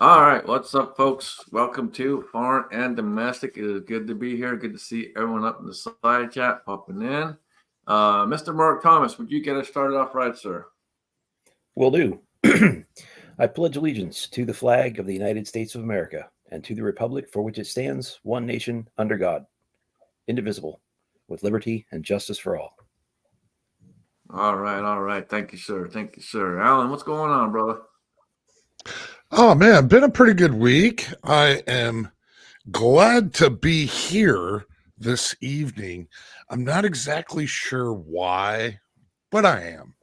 All right, what's up, folks? Welcome to Foreign and Domestic. It is good to be here. Good to see everyone up in the side chat popping in. Mr. Mark Thomas, would you get us started off right, sir? Will do. I pledge allegiance to the flag of the United States of America and to the republic for which it stands, one nation, under God, indivisible, with liberty and justice for all. All right. Thank you, sir. Thank you, sir. Alan, what's going on, brother? Oh man, been a pretty good week. I am glad to be here this evening. I'm not exactly sure why, but I am.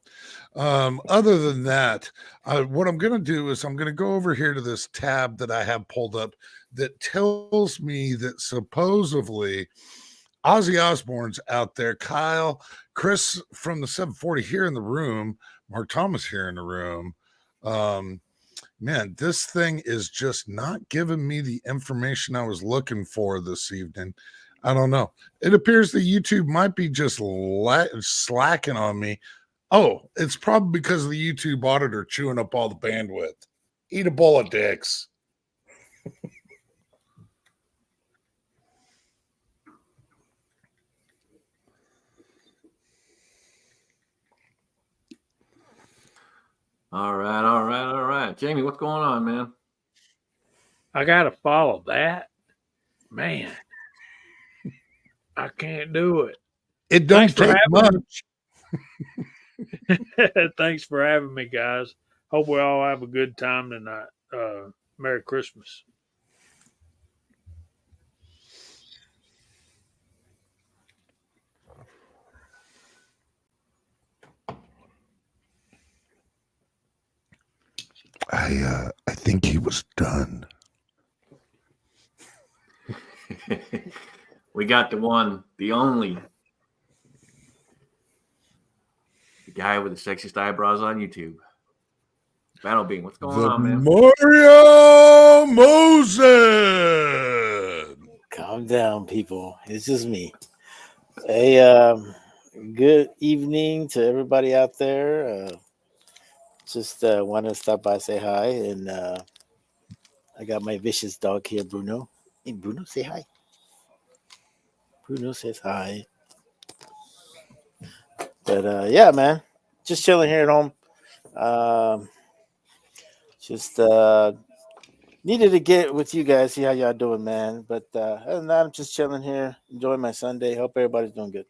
Other than that, what I'm going to do is I'm going to go over here to this tab that I have pulled up that tells me that supposedly Ozzy Osbourne's out there. Kyle, Chris from the 740 here in the room, Mark Thomas here in the room. Man, this thing is just not giving me the information I was looking for this evening. I don't know. It appears that YouTube might be just slacking on me. Oh, it's probably because of the YouTube auditor chewing up all the bandwidth. Eat a bowl of dicks. All right. Jamie, what's going on, man? I got to follow that. Man, I can't do it. It don't take much. Thanks for having me, guys. Hope we all have a good time tonight. Merry Christmas. I think he was done. We got the one, the only, the guy with the sexiest eyebrows on YouTube. Battle Beam, what's going on, man? Mario Moses. Calm down, people. It's just me. Hey, good evening to everybody out there. Just want to stop by, say hi, and I got my vicious dog here, Bruno. Hey, Bruno, say hi. Bruno says hi. But yeah, man, just chilling here at home. Just needed to get with you guys, see how y'all doing, man. But other than that, I'm just chilling here, enjoying my Sunday. Hope everybody's doing good.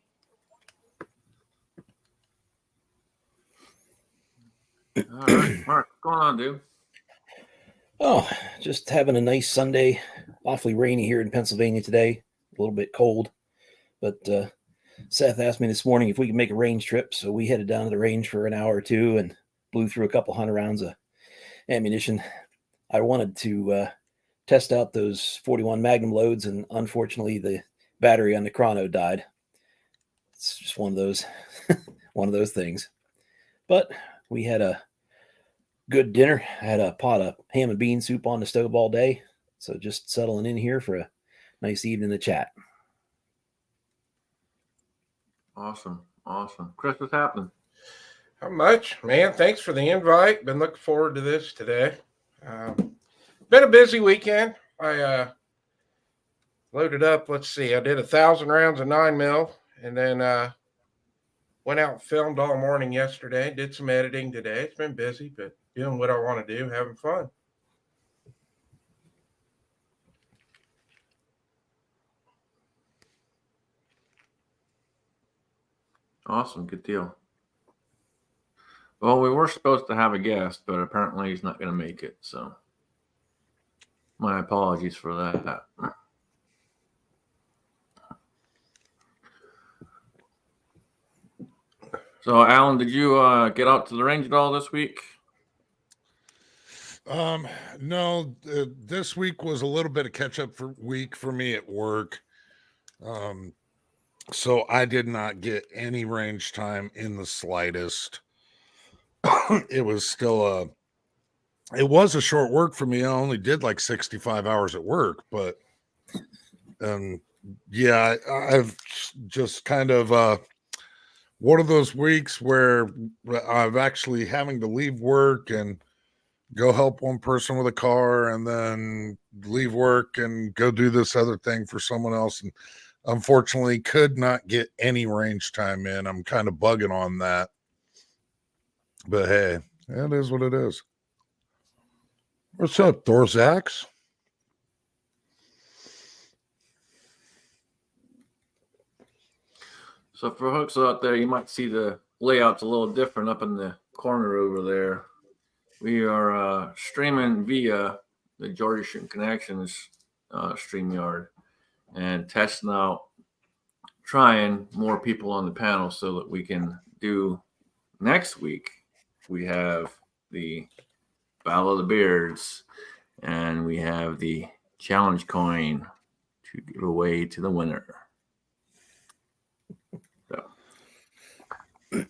All right, Mark, what's going on, dude? Oh, just having a nice Sunday. Awfully rainy here in Pennsylvania today. A little bit cold. But Seth asked me this morning if we could make a range trip. So we headed down to the range for an hour or two and blew through a couple 100 rounds of ammunition. I wanted to test out those 41 Magnum loads, and unfortunately the battery on the chrono died. It's just one of those things. But we had a good dinner. I had a pot of ham and bean soup on the stove all day. So just settling in here for a nice evening to chat. Awesome. Chris, what's happening? How much, man? Thanks for the invite. Been looking forward to this today. Been a busy weekend. I loaded up. Let's see. I did 1,000 rounds of 9mm, and then went out and filmed all morning yesterday. Did some editing today. It's been busy, but doing what I want to do, having fun. Awesome. Good deal. Well, we were supposed to have a guest, but apparently he's not going to make it. So my apologies for that. So, Alan, did you get out to the range at all this week? No, this week was a little bit of catch up week for me at work. So I did not get any range time in the slightest. It was still it was a short work for me. I only did like 65 hours at work, but yeah, I've just kind of one of those weeks where I've actually having to leave work and go help one person with a car and then leave work and go do this other thing for someone else. And unfortunately could not get any range time in. I'm kind of bugging on that. But hey, it is what it is. What's up, Thorzax? So for folks out there, you might see the layout's a little different up in the corner over there. We are streaming via the Georgia Shooting Connections StreamYard and testing out, trying more people on the panel so that we can do next week. We have the Battle of the Beards and we have the challenge coin to give away to the winner. So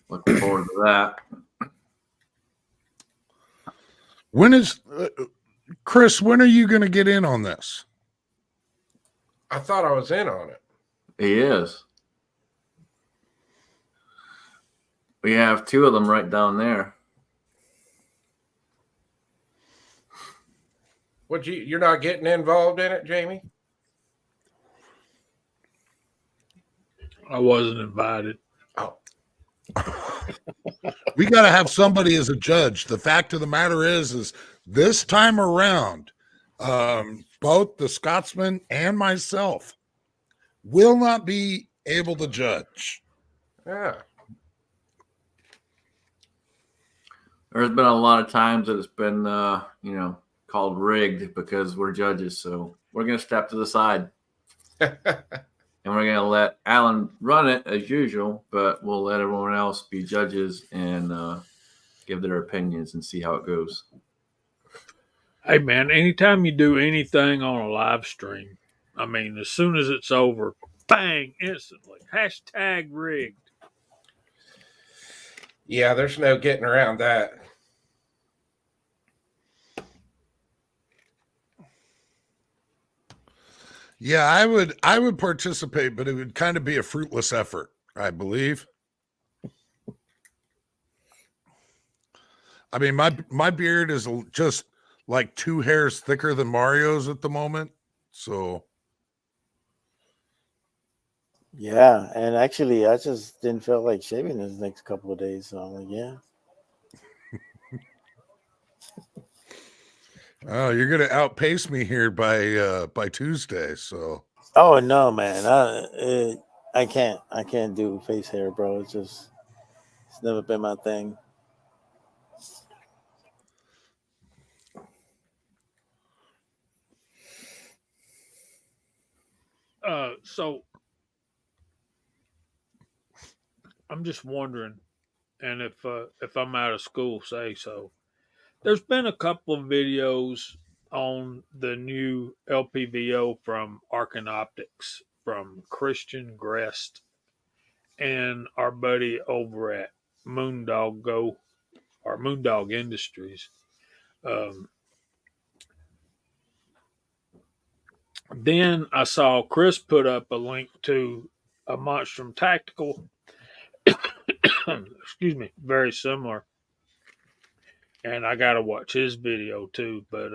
looking forward to that. When is Chris? When are you going to get in on this? I thought I was in on it. He is. We have two of them right down there. You're not getting involved in it, Jamie? I wasn't invited. Oh, We got to have somebody as a judge. The fact of the matter is this time around, both the Scotsman and myself will not be able to judge. yeah. There's been a lot of times that it's been, called rigged because we're judges. So we're going to step to the side and we're going to let Allen run it as usual, but we'll let everyone else be judges and give their opinions and see how it goes. Hey, man, anytime you do anything on a live stream, I mean, as soon as it's over, bang, instantly. Hashtag rigged. Yeah, there's no getting around that. Yeah, I would participate, but it would kind of be a fruitless effort, I believe. I mean, my beard is just like 2 hairs thicker than Mario's at the moment. So Yeah, and actually, I just didn't feel like shaving this next couple of days. So I'm like, yeah. oh, you're gonna outpace me here by Tuesday. So Oh no, man, I can't do face hair, bro. It's never been my thing. So I'm just wondering, and if I'm out of school, say so. There's been a couple of videos on the new LPVO from Arkin Optics from Christian Grest and our buddy over at Moondog Go or Moondog Industries. Then I saw Chris put up a link to a Monstrum Tactical. Excuse me, very similar. And I got to watch his video too. But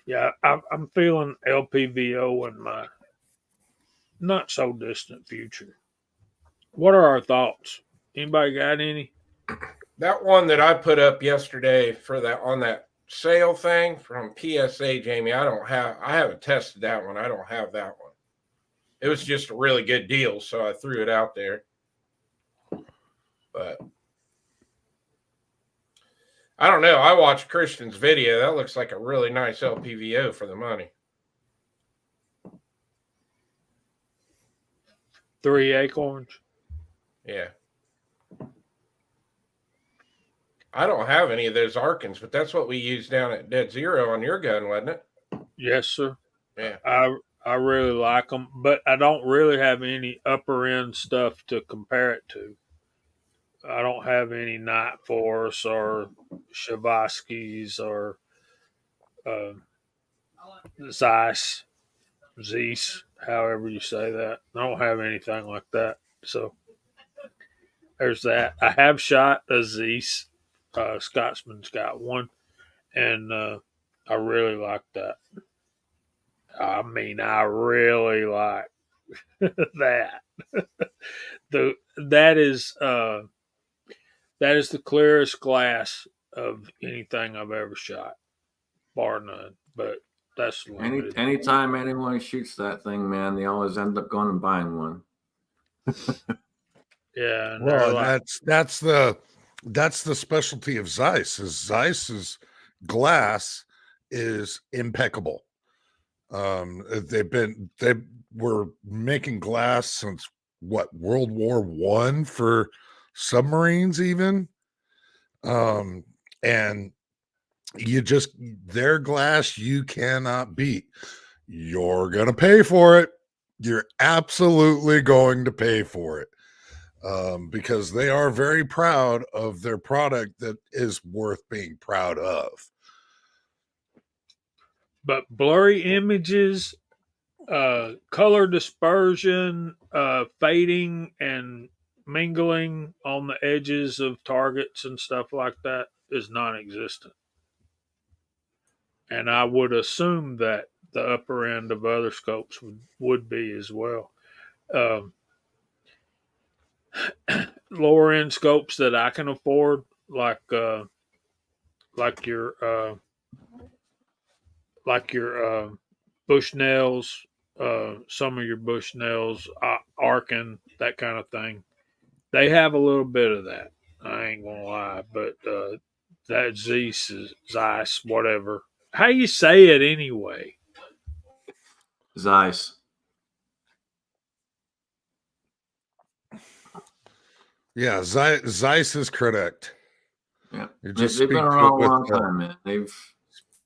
yeah, I'm feeling LPVO in my not so distant future. What are our thoughts? Anybody got any? That one that I put up yesterday for that on that sale thing from PSA, Jamie, I haven't tested that one. I don't have that one. It was just a really good deal, so I threw it out there. But I don't know. I watched Christian's video. That looks like a really nice LPVO for the money. 3 acorns. Yeah. I don't have any of those Arkans, but that's what we used down at Dead Zero on your gun, wasn't it? Yes, sir. Yeah. I really like them, but I don't really have any upper end stuff to compare it to. I don't have any Night Force or Shavasky's or Zeiss, however you say that. I don't have anything like that. So there's that. I have shot a Zeiss. Scotsman's got one. and I really like that. I mean, I really like that. That is the clearest glass of anything I've ever shot, bar none. But that's limited. Anytime anyone shoots that thing, man, they always end up going and buying one. Yeah, and Well, like, that's the specialty of Zeiss. Is Zeiss's glass is impeccable. They were making glass since what, World War One for submarines even. And their glass you cannot beat. You're gonna pay for it. You're absolutely going to pay for it. Because they are very proud of their product that is worth being proud of. but blurry images, color dispersion, fading and mingling on the edges of targets and stuff like that is non-existent. And I would assume that the upper end of other scopes would be as well. Um, Lower end scopes that I can afford, like your Bushnells, some of your Bushnells, Arkin, that kind of thing. They have a little bit of that. I ain't gonna lie, but that Zeiss, whatever. How you say it anyway? Zeiss. Yeah, Zeiss is correct. Yeah, You they've just been speak around a with long time, man.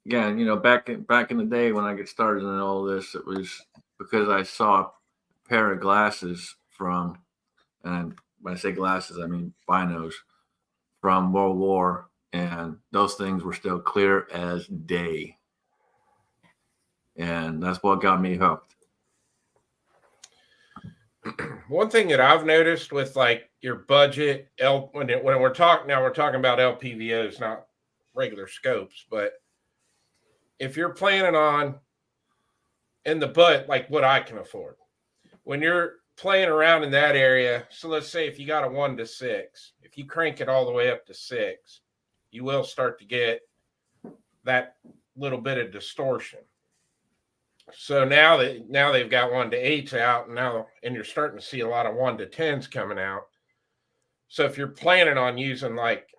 Again, back in the day when I get started in all this, it was because I saw a pair of glasses and when I say glasses, I mean binos from World War, and those things were still clear as day, and that's what got me hooked. One thing that I've noticed with like your budget when we're talking about LPVOs, not regular scopes, but if you're planning on in the butt, like what I can afford, when you're playing around in that area, so let's say if you got a 1-6, if you crank it all the way up to 6, you will start to get that little bit of distortion. So now they've got 1-8s out, and you're starting to see a lot of 1-10s coming out. So if you're planning on using like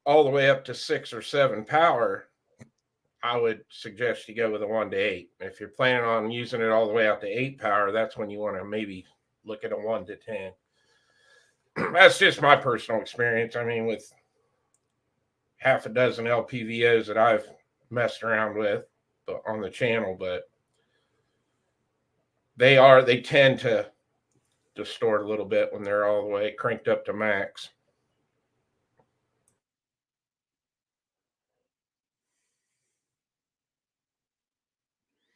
all the way up to 6 or 7 power, I would suggest you go with a 1-8. If you're planning on using it all the way out to 8 power, that's when you want to maybe look at a 1-10. That's just my personal experience. I mean, with half a dozen LPVOs that I've messed around with on the channel, but they tend to distort a little bit when they're all the way cranked up to max.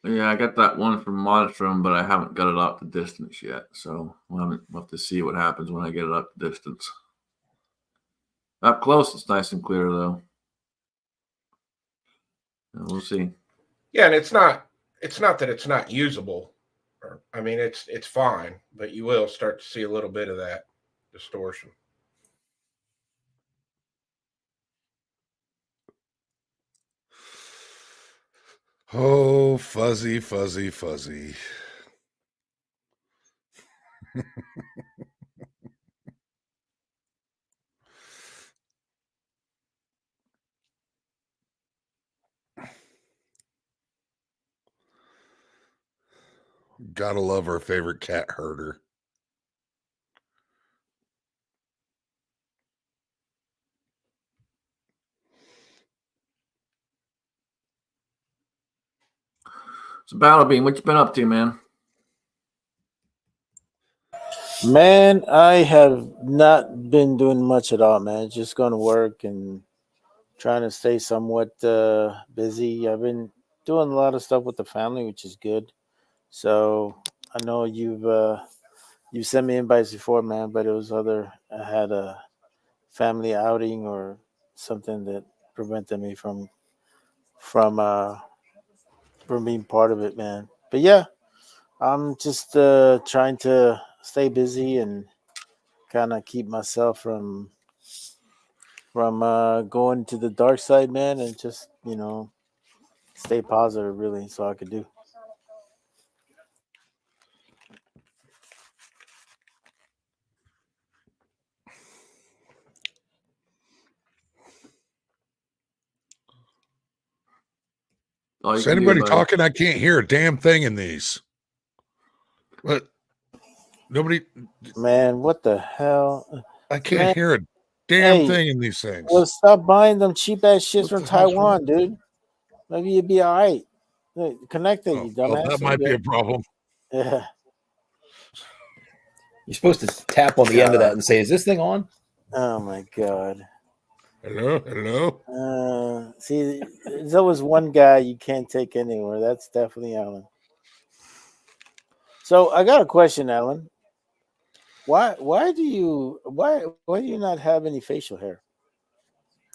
Yeah, I got that one from Monstrum, but I haven't got it up to distance yet. So we'll have to see what happens when I get it up to distance. Up close, it's nice and clear, though. We'll see. Yeah, and it's not that it's not usable. I mean, it's fine, but you will start to see a little bit of that distortion. Oh, fuzzy, fuzzy, fuzzy. Gotta love our favorite cat herder. So, Battle Beam, what you been up to, man? Man, I have not been doing much at all, man. Just going to work and trying to stay somewhat busy. I've been doing a lot of stuff with the family, which is good. So I know you sent me invites before, man, but it was I had a family outing or something that preventing me from being part of it, man. But yeah, I'm just trying to stay busy and kind of keep myself from going to the dark side, man, and just stay positive, really. That's all I could do. All you Is can do, anybody buddy. talking? I can't hear a damn thing in these. But nobody, Man, what the hell? I can't Man, hear a damn hey, thing in these things. well, stop buying them cheap ass shits What from the hell's wrong? Taiwan, dude. Maybe you'd be all right. Connect it, Oh, you well, dumbass. that might be a problem. Yeah. You're supposed to tap on the end of that and say, "Is this thing on?" Oh my god. Hello. See, there's always one guy you can't take anywhere. That's definitely Alan. So I got a question, Alan. Why do you not have any facial hair?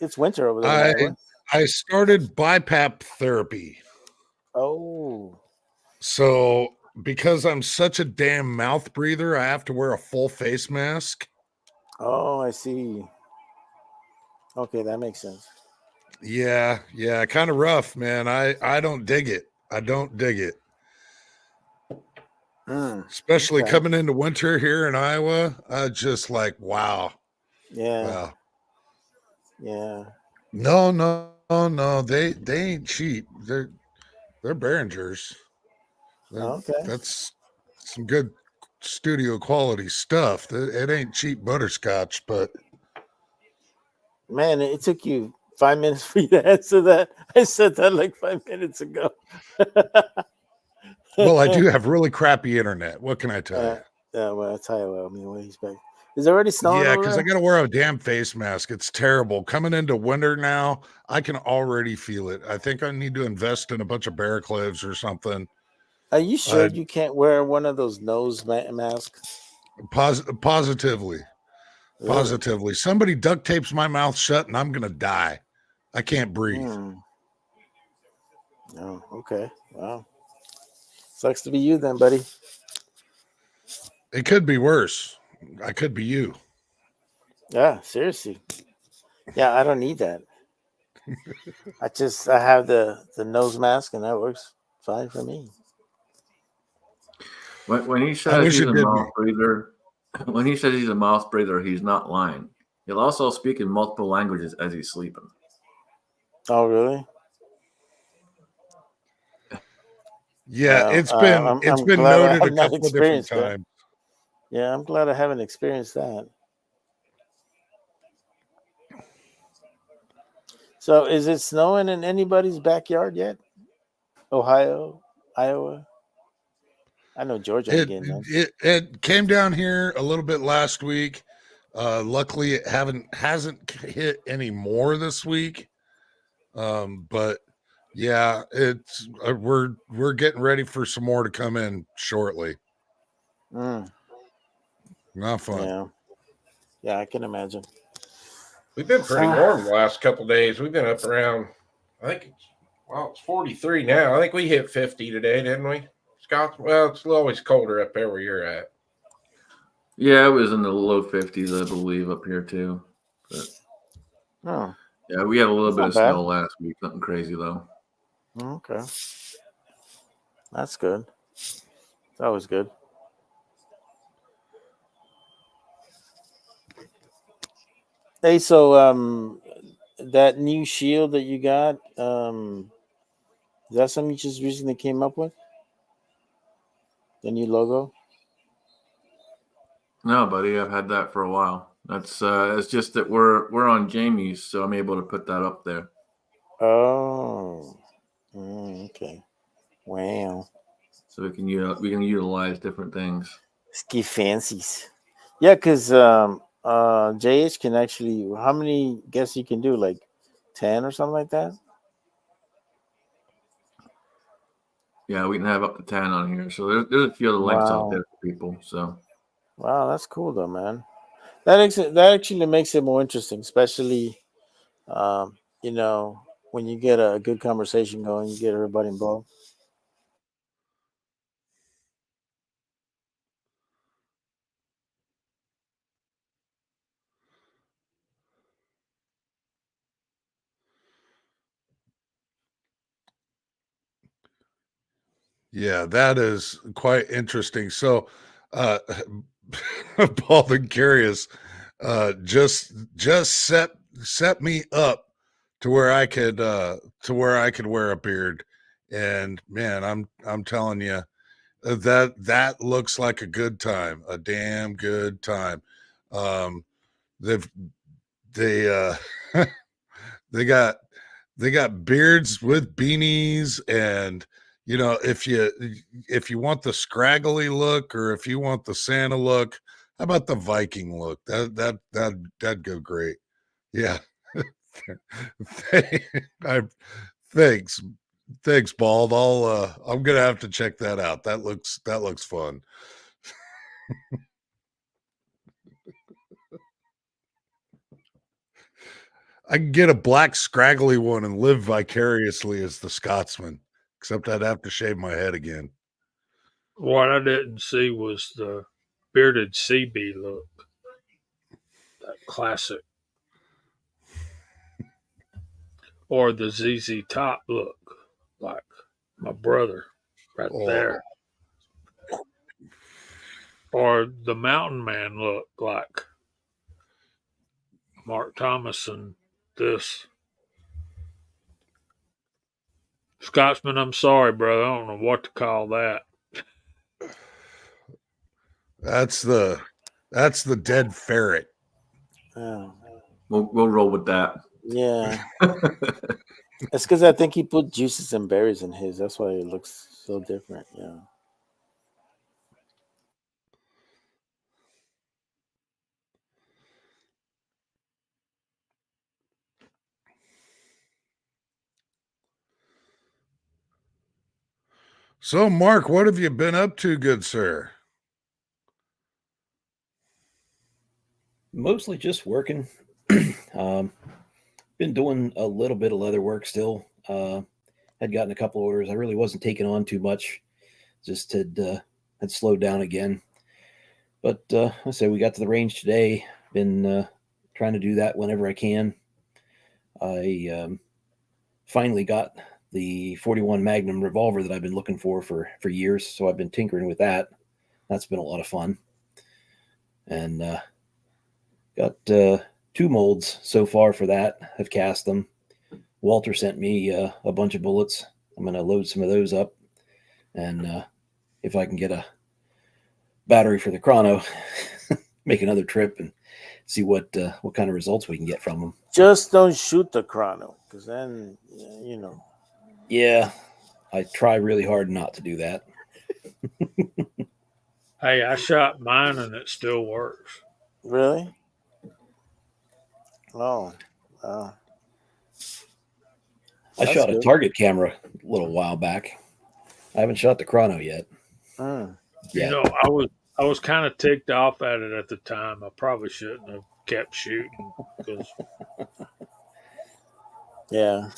It's winter over there in Iowa. I started BiPAP therapy. Oh. So because I'm such a damn mouth breather, I have to wear a full face mask. Oh, I see. Okay, that makes sense. Yeah, kind of rough, man. I don't dig it. I don't dig it. Especially okay. coming into winter here in Iowa. Just like, wow. Yeah. Wow. Yeah. No. They ain't cheap. They're Behringers. Okay. That's some good studio quality stuff. It ain't cheap butterscotch, but man, it took you 5 minutes for you to answer that. I said that like 5 minutes ago. well, I do have really crappy internet. What can I tell you? Yeah, well, I'll tell you what. I mean, what do you expect? Is it already snowing? Yeah, over because I there? got to wear a damn face mask. It's terrible. Coming into winter now, I can already feel it. I think I need to invest in a bunch of bear clips or something. Are you sure you can't wear one of those nose masks? Positively. Really? Positively. Somebody duct tapes my mouth shut and I'm going to die. I can't breathe. Oh, okay. Wow. Sucks to be you then, buddy. It could be worse. I could be you. Yeah, seriously. Yeah, I don't need that. I have the nose mask and that works fine for me. When he says he's a mouth breather, he's not lying. He'll also speak in multiple languages as he's sleeping. Oh, really? Yeah, it's been noted a couple of different times. Yeah, I'm glad I haven't experienced that. So, is it snowing in anybody's backyard yet? Ohio, Iowa? I know Georgia again. It came down here a little bit last week. Luckily, it hasn't hit any more this week. But yeah, it's we're getting ready for some more to come in shortly. Not fun. Yeah, I can imagine. We've been pretty warm the last couple of days. We've been up around, I think it's 43 now. I think we hit 50 today, didn't we, Scott? Well, it's always colder up there where you're at. Yeah, it was in the low 50s, I believe, up here too. But, yeah, we had a little bit of bad. snow last week. Nothing crazy though. Okay, that's good. That was good. Hey, so that new shield that you got, is that something you just recently came up with? The new logo? No, buddy, I've had that for a while. That's it's just that we're on Jamie's, so I'm able to put that up there. Oh, okay. Wow. So we can utilize different things. Ski fancies. Yeah, because JH can actually. How many guests you can do? Like 10 or something like that. Yeah, we can have up to 10 on here. So there's a few other links out there for people. So. Wow, that's cool though, man. That actually makes it more interesting, especially when you get a good conversation going, you get everybody involved. Yeah, that is quite interesting. So, uh, Paul and Curious, just set me up to where I could wear a beard, and man, I'm telling you that looks like a good time, a damn good time. Um, they've they they got they got beards with beanies, and if you want the scraggly look or if you want the Santa look, how about the Viking look? That'd go great. Yeah. I thanks. Thanks, Bald. I'm gonna have to check that out. That looks fun. I can get a black scraggly one and live vicariously as the Scotsman, except I'd have to shave my head again. What I didn't see was the bearded CB look, that classic, or the ZZ Top look, like my brother right Oh, there, or the Mountain Man look, like Mark Thomas and this. Scotsman, I'm sorry, brother. I don't know what to call that. that's the dead ferret. Oh, We'll roll with that. yeah. It's because I think he put juices and berries in his. That's why it looks so different. Yeah. So, Mark, what have you been up to, good sir? Mostly just working. Been doing a little bit of leather work still. Had gotten a couple orders. I really wasn't taking on too much. Just had slowed down again. But I say we got to the range today. Been trying to do that whenever I can. I finally got the 41 Magnum revolver that I've been looking for years. So I've been tinkering with that. That's been a lot of fun. And got 2 molds so far for that. I've cast them. Walter sent me a bunch of bullets. I'm going to load some of those up. And if I can get a battery for the chrono, make another trip and see what kind of results we can get from them. Just don't shoot the chrono, because then, Yeah, I try really hard not to do that. Hey, I shot mine and it still works. Really? Oh, wow. I That's shot a good. target camera a little while back. I haven't shot the chrono yet. Mm. Yeah. You know, I was kind of ticked off at it at the time. I probably shouldn't have kept shooting because Yeah.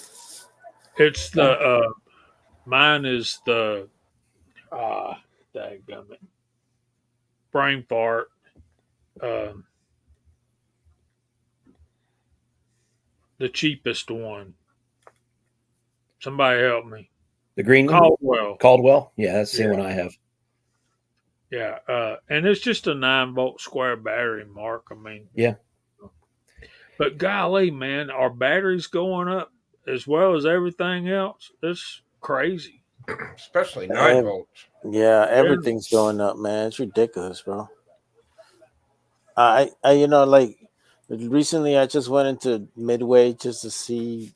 it's the mine is the dadgummit, brain fart. Um, the cheapest one. Somebody help me. The green one? Caldwell. Caldwell? Yeah, that's the same Yeah. one I have. Yeah, and it's just a 9-volt square battery, Mark. I mean, Yeah. But golly, man, our batteries going up as well as everything else. It's crazy. Especially 9 Ev- volts. Yeah, everything's going up, man. It's ridiculous, bro. Like recently I just went into Midway just to see.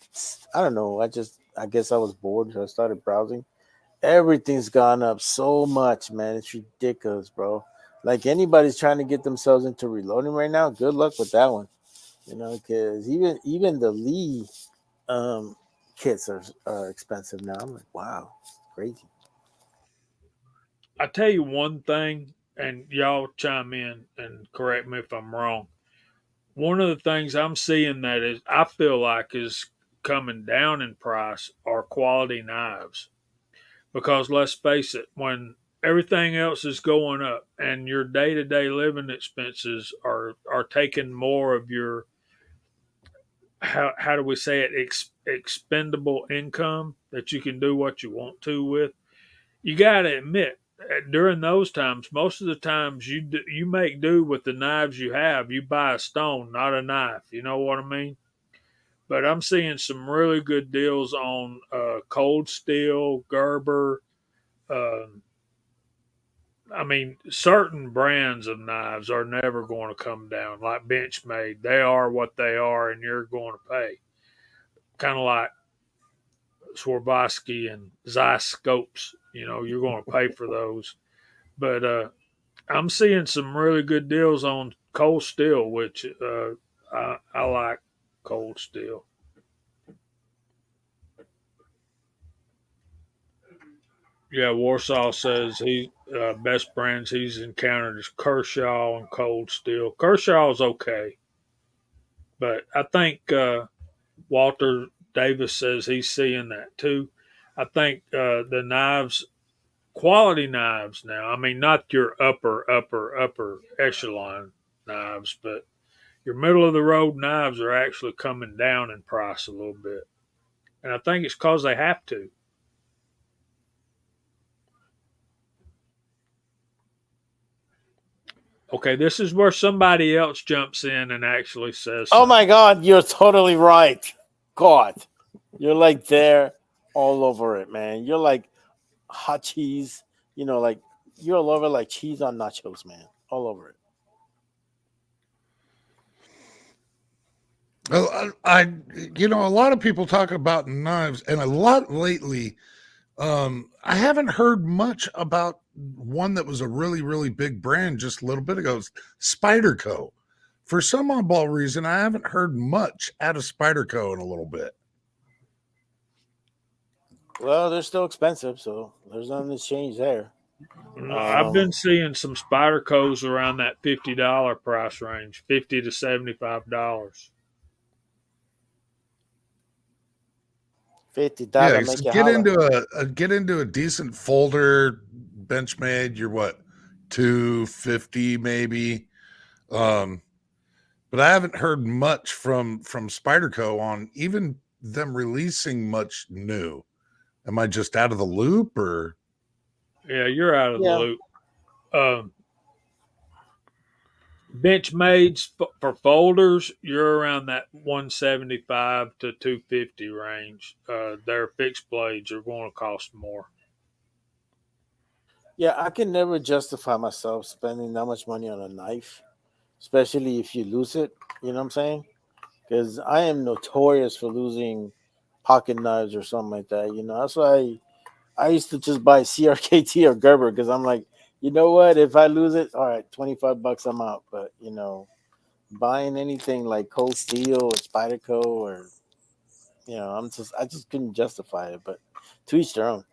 I don't know. I guess I was bored, so I started browsing. Everything's gone up so much, man. It's ridiculous, bro. Like anybody's trying to get themselves into reloading right now, good luck with that one. Because even the Lee kits are expensive now. I'm like, wow, crazy. I tell you one thing, and y'all chime in and correct me if I'm wrong. One of the things I'm seeing that is I feel like is coming down in price are quality knives. Because let's face it, when everything else is going up and your day-to-day living expenses are taking more of your, how do we say it, expendable income that you can do what you want to with, you got to admit during those times, most of the times you make do with the knives you have. You buy a stone, not a knife. You know what I mean? But I'm seeing some really good deals on cold steel, Gerber. Um, I mean, certain brands of knives are never going to come down, like Benchmade. They are what they are, and you're going to pay. Kind of like Swarovski and Zeiss scopes. You know, you're going to pay for those. But I'm seeing some really good deals on cold steel, which I like cold steel. Yeah, Warsaw says he best brands he's encountered is Kershaw and Cold Steel. Kershaw's okay, but I think Walter Davis says he's seeing that too. I think the knives, quality knives now. I mean, not your upper echelon knives, but your middle of the road knives are actually coming down in price a little bit, and I think it's because they have to. Okay, this is where somebody else jumps in and actually says, Oh something. my God, you're totally right. God, you're like there all over it, man. You're like hot cheese, like you're all over like cheese on nachos, man. All over it. Well, a lot of people talk about knives, and a lot lately. I haven't heard much about one that was a really, really big brand just a little bit ago. It's Spyderco. For some oddball reason, I haven't heard much out of Spyderco in a little bit. Well, they're still expensive, so there's nothing that's changed there. I've been seeing some Spydercos around that $50 price range, $50 to $75. 50 Yeah, make so you get holler. into a decent folder Benchmade. You're what, 250 maybe. But I haven't heard much from Spyderco on even them releasing much new. Am I just out of the loop, or? Yeah, you're out of the Yeah. loop. Benchmades for folders, you're around that 175 to 250 range. Their fixed blades are going to cost more. Yeah, I can never justify myself spending that much money on a knife, especially if you lose it. You know what I'm saying? Because I am notorious for losing pocket knives or something like that. That's why I used to just buy CRKT or Gerber because I'm like, you know what? If I lose it, all right, $25 I'm out. But buying anything like Cold Steel or Spyderco or I just couldn't justify it. But to each their own.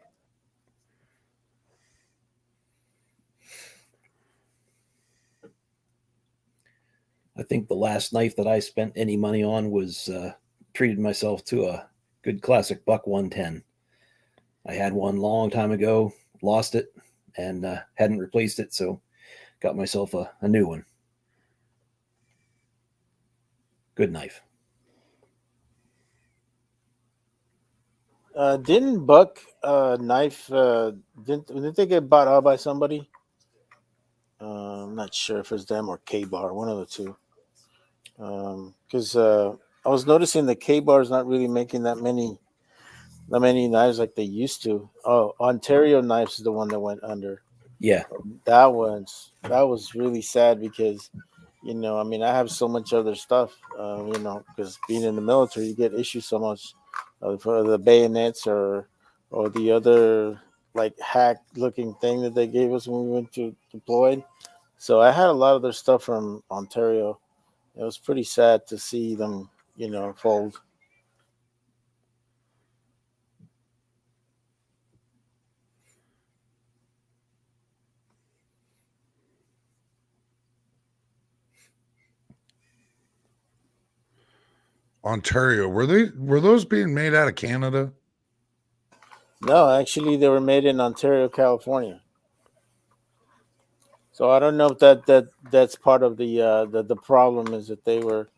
I think the last knife that I spent any money on was treated myself to a good classic Buck 110. I had one long time ago, lost it, and hadn't replaced it, so got myself a new one. Good knife. Didn't Buck knife didn't they get bought out by somebody? I'm not sure if it's them or K-Bar, one of the two. Because I was noticing the K-Bar is not really making that many knives like they used to. Oh, Ontario Knives is the one that went under. Yeah. That was really sad because, I have so much other stuff, because being in the military, you get issued so much for the bayonets or the other like hack looking thing that they gave us when we went to deployed. So I had a lot of their stuff from Ontario. It was pretty sad to see them, fold. Ontario, were those being made out of Canada? No, actually, they were made in Ontario, California. So I don't know if that's part of the problem is that they were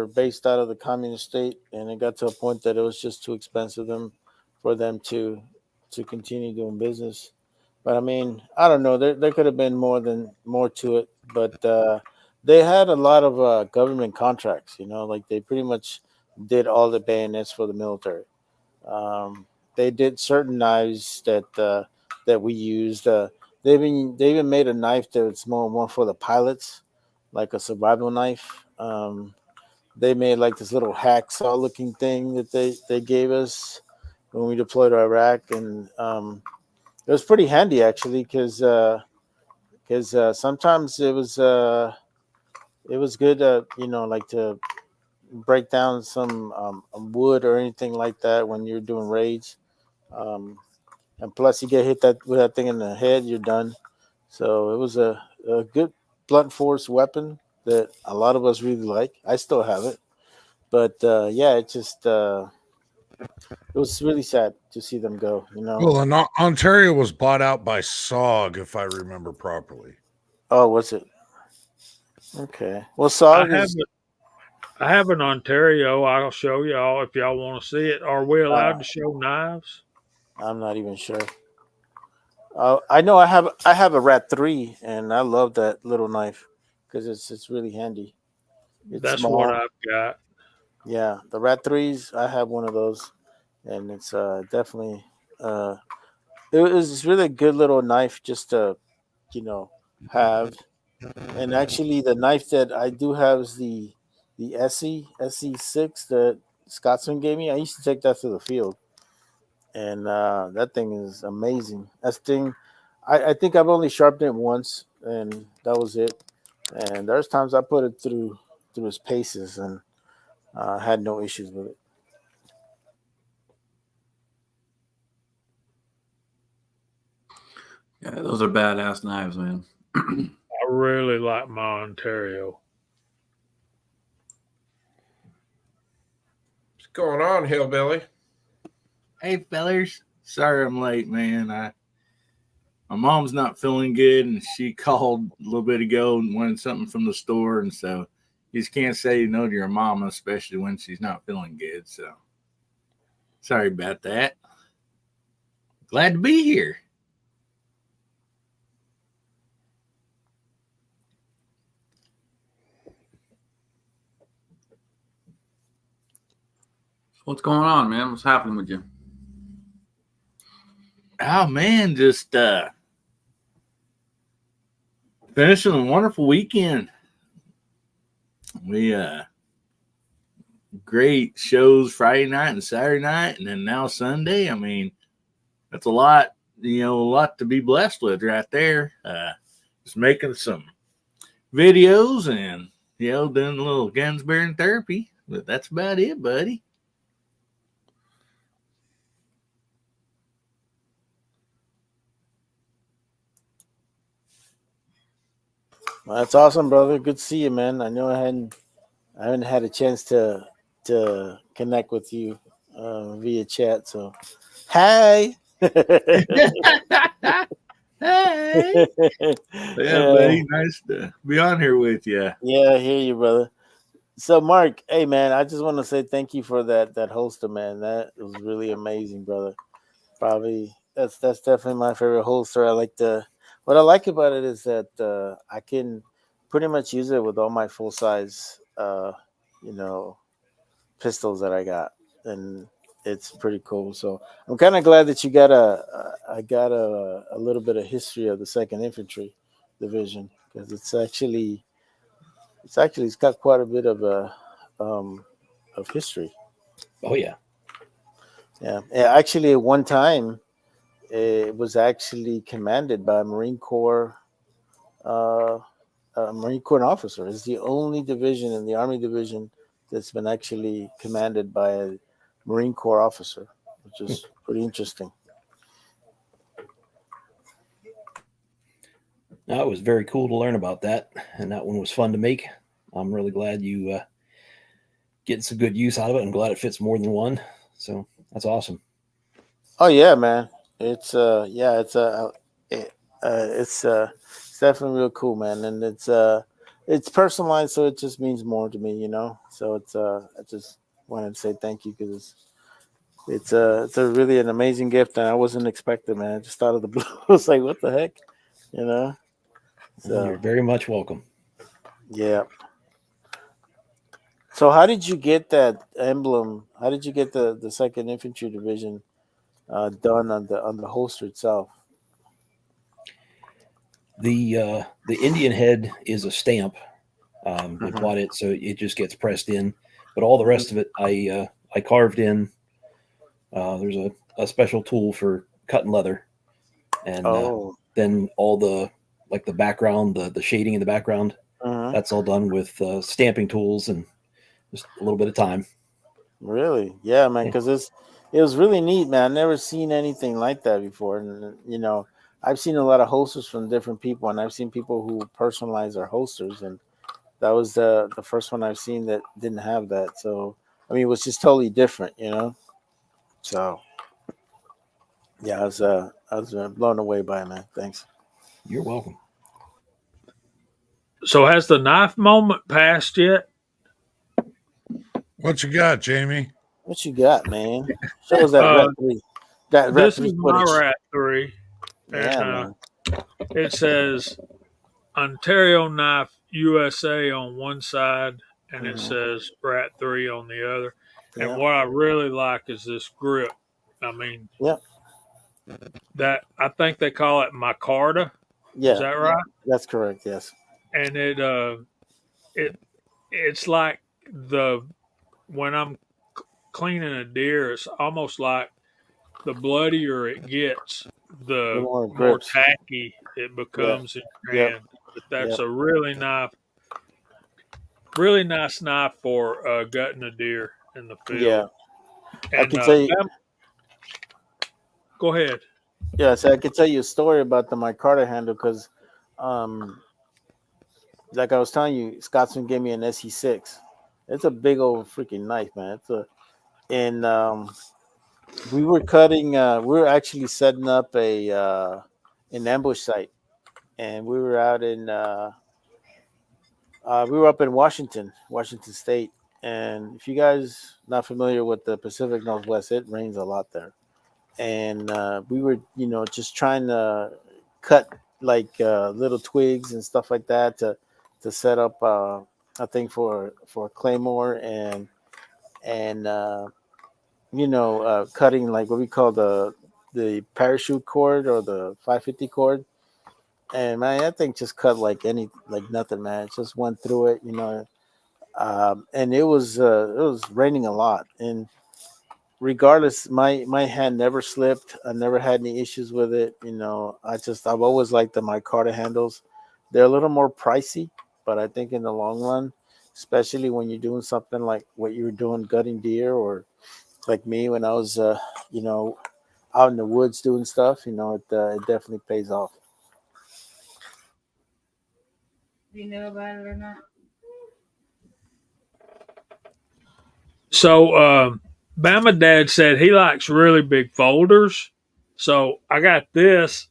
based out of the communist state, and it got to a point that it was just too expensive for them to continue doing business. But I mean, I don't know. There could have been more to it, but they had a lot of government contracts. Like they pretty much did all the bayonets for the military. Um, they did certain knives that we used. They even made a knife that's more for the pilots, like a survival knife. They made like this little hacksaw looking thing that they gave us when we deployed to Iraq, and it was pretty handy actually because sometimes it was good like to break down some wood or anything like that when you're doing raids. Um, and plus, you get hit with that thing in the head, you're done. So it was a good blunt force weapon that a lot of us really like. I still have it, but yeah, it was really sad to see them go. Well, and Ontario was bought out by SOG, if I remember properly. Oh, was it? Okay. Well, I SOG have is. I have an Ontario. I'll show y'all if y'all want to see it. Are we allowed to show knives? I'm not even sure. I know I have a Rat 3, and I love that little knife because it's really handy. It's That's what small. I've got. Yeah, the Rat 3s. I have one of those, and it's definitely it was really a good little knife just to have. And actually, the knife that I do have is the SE6 that Scotsman gave me. I used to take that to the field, and that thing is amazing. I think I've only sharpened it once, and that was it. And there's times I put it through its paces, and had no issues with it. Yeah, those are badass knives, man. I really like my Ontario. What's going on, Hillbilly? Hey fellers, sorry I'm late, man. My mom's not feeling good, and she called a little bit ago and wanted something from the store, and so you just can't say no to your mama, especially when she's not feeling good. So sorry about that. Glad to be here. What's going on, man? What's happening with you? Oh man, just finishing a wonderful weekend. We great shows Friday night and Saturday night, and then now Sunday. I mean, that's a lot, a lot to be blessed with right there. Just making some videos and doing a little guns bearing therapy, but that's about it, buddy. Well, that's awesome, brother. Good to see you, man. I know I haven't had a chance to connect with you via chat. So, hi. Hey, yeah, buddy, nice to be on here with you. Yeah, I hear you, brother. So, Mark, hey, man, I just want to say thank you for that holster, man. That was really amazing, brother. Probably that's definitely my favorite holster. What I like about it is that I can pretty much use it with all my full size, pistols that I got, and it's pretty cool. So I'm kind of glad that you got I got a little bit of history of the Second Infantry Division because it's got quite a bit of history. Oh yeah. Yeah. Actually, at one time, it was actually commanded by a Marine Corps officer. It's the only division in the Army division that's been actually commanded by a Marine Corps officer, which is pretty interesting. No, it was very cool to learn about that, and that one was fun to make. I'm really glad you getting some good use out of it. I'm glad it fits more than one. So that's awesome. Oh yeah, man. It's it's definitely real cool, man. And it's personalized, so it just means more to me, you know. So I just wanted to say thank you because it's a really an amazing gift, and I wasn't expecting, man. I just thought of the blue. I was like, what the heck, you know? You're So very much welcome. yeah. So how did you get that emblem? How did you get the Second Infantry Division done on the holster itself? The Indian head is a stamp. We Mhm. bought it, so it just gets pressed in. But all the rest of it, I carved in. There's a special tool for cutting leather, and Oh, then all the background, the shading in the background, mhm. that's all done with stamping tools and just a little bit of time. Really? Yeah, man. Yeah. Because it was really neat, man. I've never seen anything like that before, and you know, I've seen a lot of holsters from different people, and I've seen people who personalize their holsters, and that was the first one I've seen that didn't have that. So I mean, it was just totally different, you know. So yeah, I was blown away by it, man. Thanks. You're welcome. So has the knife moment passed yet? What you got, Jamie? What you got, man? Show us that Rat 3. That Rat This 3 is my footage. Rat 3, Yeah, and man. it says Ontario Knife USA on one side, and it Mhm. says Rat 3 on the other. And Yeah. what I really like is this grip. I mean, Yep. that I think they call it micarta. Yeah. Is that right? That's correct. Yes. And it's like when I'm cleaning a deer, it's almost like the bloodier it gets, The the more it more grips. tacky it Yeah. becomes in your Yep. hand. But that's Yep. a really nice knife for gutting a deer in the field. Yeah. I And can tell you. go ahead. Yeah. So I can tell you a story about the micarta handle because, um, like I was telling you, Scotsman gave me an SE6. It's a big old freaking knife, man. And we were cutting. We were actually setting up an ambush site, and we were out in. We were up in Washington State, and if you guys not familiar with the Pacific Northwest, it rains a lot there. And we were, you know, just trying to cut like little twigs and stuff like that to set up a thing for Claymore and cutting like what we call the parachute cord or the 550 cord. And man, that thing just cut like nothing, man. It just went through it, you know. And it was raining a lot, and regardless, my hand never slipped. I never had any issues with it. You know, I've always liked the micarta handles. They're a little more pricey, but I think in the long run, especially when you're doing something like what you were doing, gutting deer, or like me when I was, you know, out in the woods doing stuff, you know, it definitely pays off. Do you know about it or not? So Bama Dad said he likes really big folders. So I got this,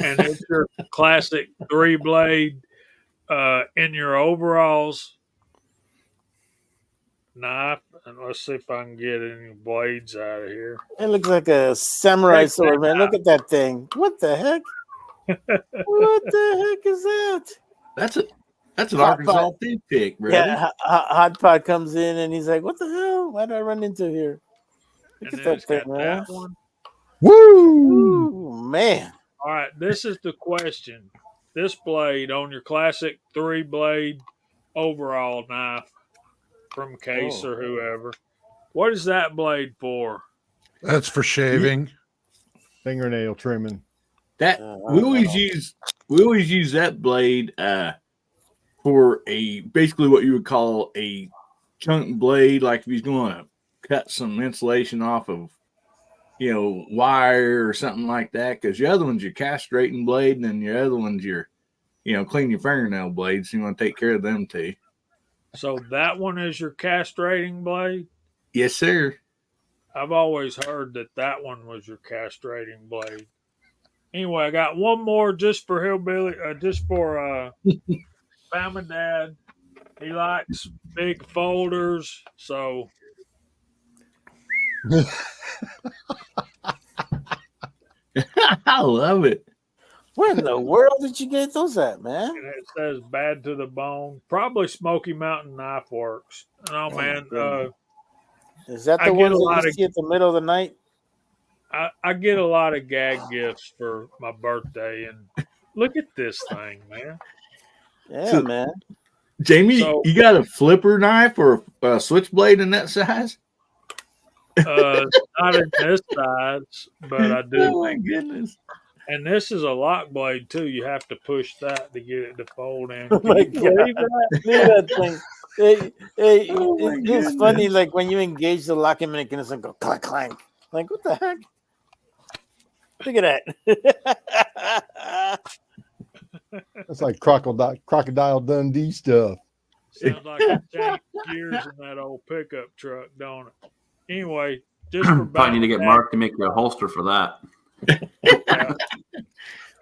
and it's your classic 3-blade in your overalls knife. And let's see if I can get any blades out of here. It looks like a samurai Check that sword, man. Look at that thing. What the heck? What the heck is that? That's an Hot Arkansas pot. toothpick, brother. Yeah, Hot Pot comes in and he's like, "What the hell? Why did I run into here? Look And at then that it's thing, got man! that one. Woo! Ooh, man! All right, this is the question. This blade on your classic 3-blade overall knife from Case Oh. or whoever. What is that blade for? That's for shaving. Fingernail trimming. That I we don't always use that blade for basically what you would call a chunk blade, like if he's going to cut some insulation off of, you know, wire or something like that. Because your other one's your castrating blade, and then your other one's your, you know, clean your fingernail blades. So you want to take care of them too. So that one is your castrating blade? Yes, sir. I've always heard that one was your castrating blade. Anyway, I got one more just for Hillbilly, just for Bama Dad. He likes big folders, so I love it. Where in the world did you get those at, man? and it says bad to the bone. Probably Smoky Mountain Knife Works. Oh man, Is that I the get one a that lot you of- see at the middle of the night? I get a lot of gag gifts for my birthday, and look at this thing, man. Yeah, So- man. Jamie, So- you got a flipper knife or a switchblade in that size? Not in this size, but I Oh do. my goodness. And this is a lock blade too. You have to push that to get it to fold in. Oh Can my you believe God. that? Look at that thing. Hey, Oh my it's goodness. funny, like when you engage the locking mechanism, go clank, clank. Like, what the heck? Look at that. That's like crocodile Dundee stuff. Sounds like it changed gears in that old pickup truck, don't it? Anyway, just for Probably need to get back- Mark to make you a holster for that.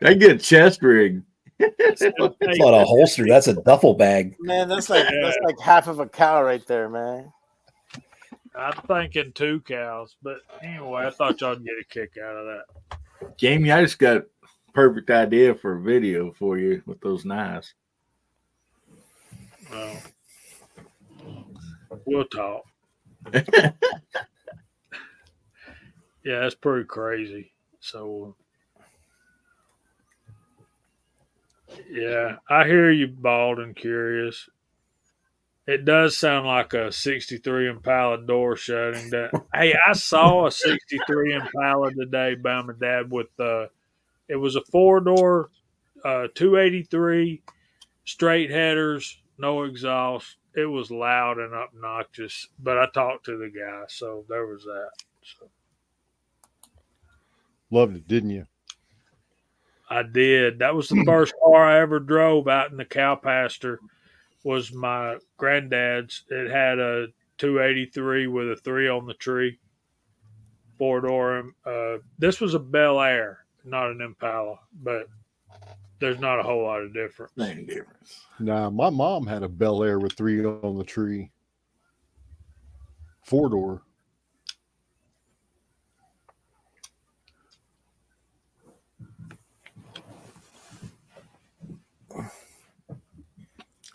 I get a chest rig. That's not a holster. That's a duffel bag. Man, that's like half of a cow right there, man. I'm thinking 2 cows, but anyway, I thought y'all'd get a kick out of that. Jamie, I just got a perfect idea for a video for you with those knives. Well, we'll talk. Yeah, that's pretty crazy. So, yeah, I hear you, Bald and Curious. It does sound like a 63 Impala door shutting down. Hey, I saw a 63 Impala today by my dad with it was a 4-door, 283, straight headers, no exhaust. It was loud and obnoxious, but I talked to the guy, so there was that. So Loved it, didn't you? I did. That was the first car I ever drove out in the cow pasture. Was my granddad's. It had a 283 with a 3 on the tree, 4-door. This was a Bel Air, not an Impala, but there's not a whole lot of difference. Same difference. Nah, my mom had a Bel Air with 3 on the tree. 4-door.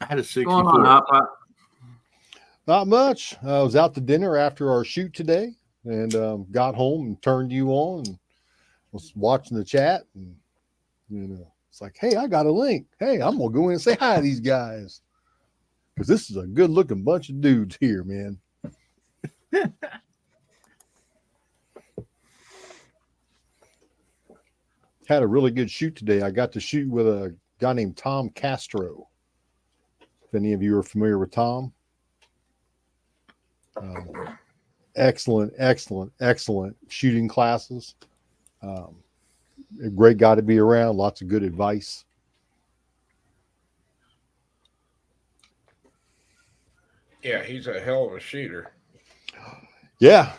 I had a What's going on, 64. Hot Pot? Not much. I was out to dinner after our shoot today and got home and turned you on and was watching the chat. And, it's like, hey, I got a link. Hey, I'm going to go in and say hi to these guys. Because this is a good looking bunch of dudes here, man. Had a really good shoot today. I got to shoot with a guy named Tom Castro. If any of you are familiar with Tom. Excellent shooting classes. A great guy to be around. Lots of good advice. Yeah, he's a hell of a shooter. Yeah,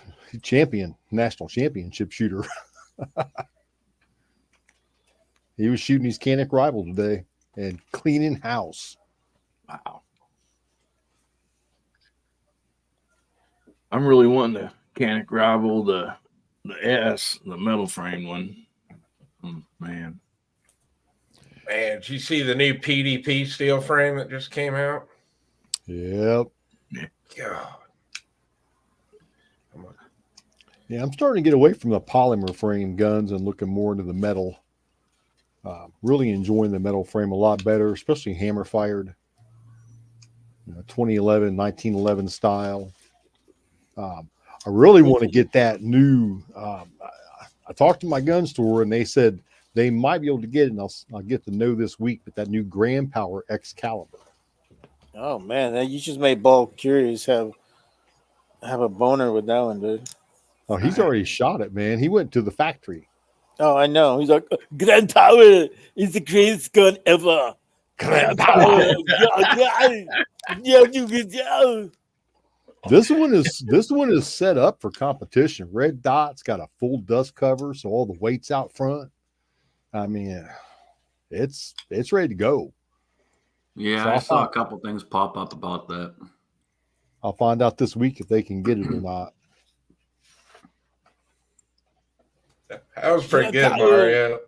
national championship shooter. He was shooting his Canic rival today and cleaning house. Wow. I'm really wanting the Canic rival, the S, the metal frame one. Oh, man. Man, did you see the new PDP steel frame that just came out? Yep. God. Yeah, I'm starting to get away from the polymer frame guns and looking more into the metal. Really enjoying the metal frame a lot better, especially hammer fired. 2011, 1911 style. I really want to get that new. I talked to my gun store and they said they might be able to get it, and I'll get to know this week. But that new Grand Power Excalibur. Oh man, you just made Bald Curious have a boner with that one, dude. Oh, he's already shot it, man. He went to the factory. Oh, I know. He's like, Grand Power is the greatest gun ever. This one is set up for competition. Red Dot's got a full dust cover, so all the weight's out front. I mean, it's ready to go. Yeah, So I saw a couple things pop up about that. I'll find out this week if they can get it or not. That was pretty good, Mario.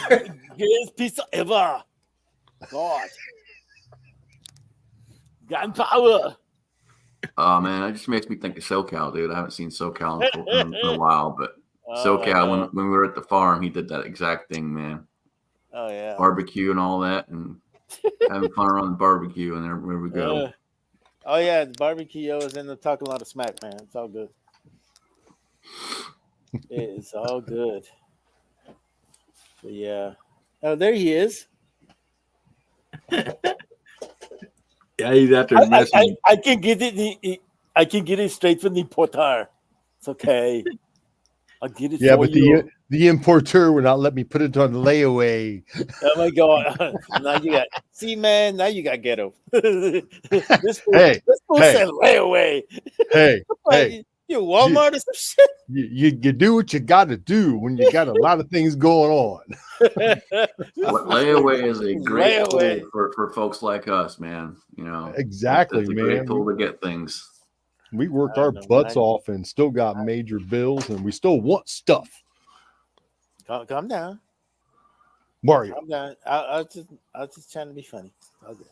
Greatest pizza ever. God. Gunpowder. Oh man, that just makes me think of SoCal, dude. I haven't seen SoCal in a while, but SoCal, when we were at the farm, he did that exact thing, man. Oh yeah. Barbecue and all that, and having fun around the barbecue, and there we go. Oh yeah, the barbecue is in the talking a lot of smack, man. It's all good. It's all good. But yeah. Oh, there he is. Yeah, he's out there messing. I can get it. I can get it straight from the importer. It's okay. I'll get it. Yeah, for but you. the importer would not let me put it on layaway. Oh my god! Now you got man. Now you got ghetto. This fool Hey, said layaway. Hey, Hey, you Walmart or some shit. You do what you got to do when you got a lot of things going on. Layaway is a great Layaway. tool for folks like us, man. You know, Exactly, it's a man. great tool to get things. We worked I our know, butts right? off and still got major bills, and we still want stuff. Calm down. Mario, Calm down. I was just trying to be funny. Okay.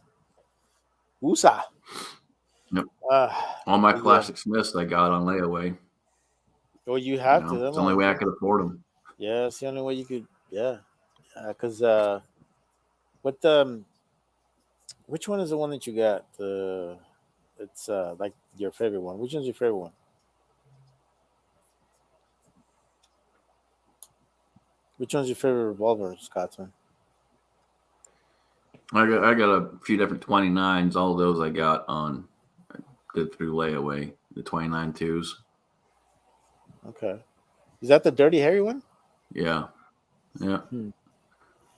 Woosah. Yep. Uh, All my yeah. classic Smiths I got on layaway. Well, you have to. It's the only way I could afford them. Yeah, it's the only way you could. Yeah, because which one is the one that you got? It's like your favorite one. Which one's your favorite one? Which one's your favorite revolver, Scotsman? I got a few different 29s. All those I got on did through layaway. The 29 twos. Okay, is that the Dirty Harry one? Yeah. And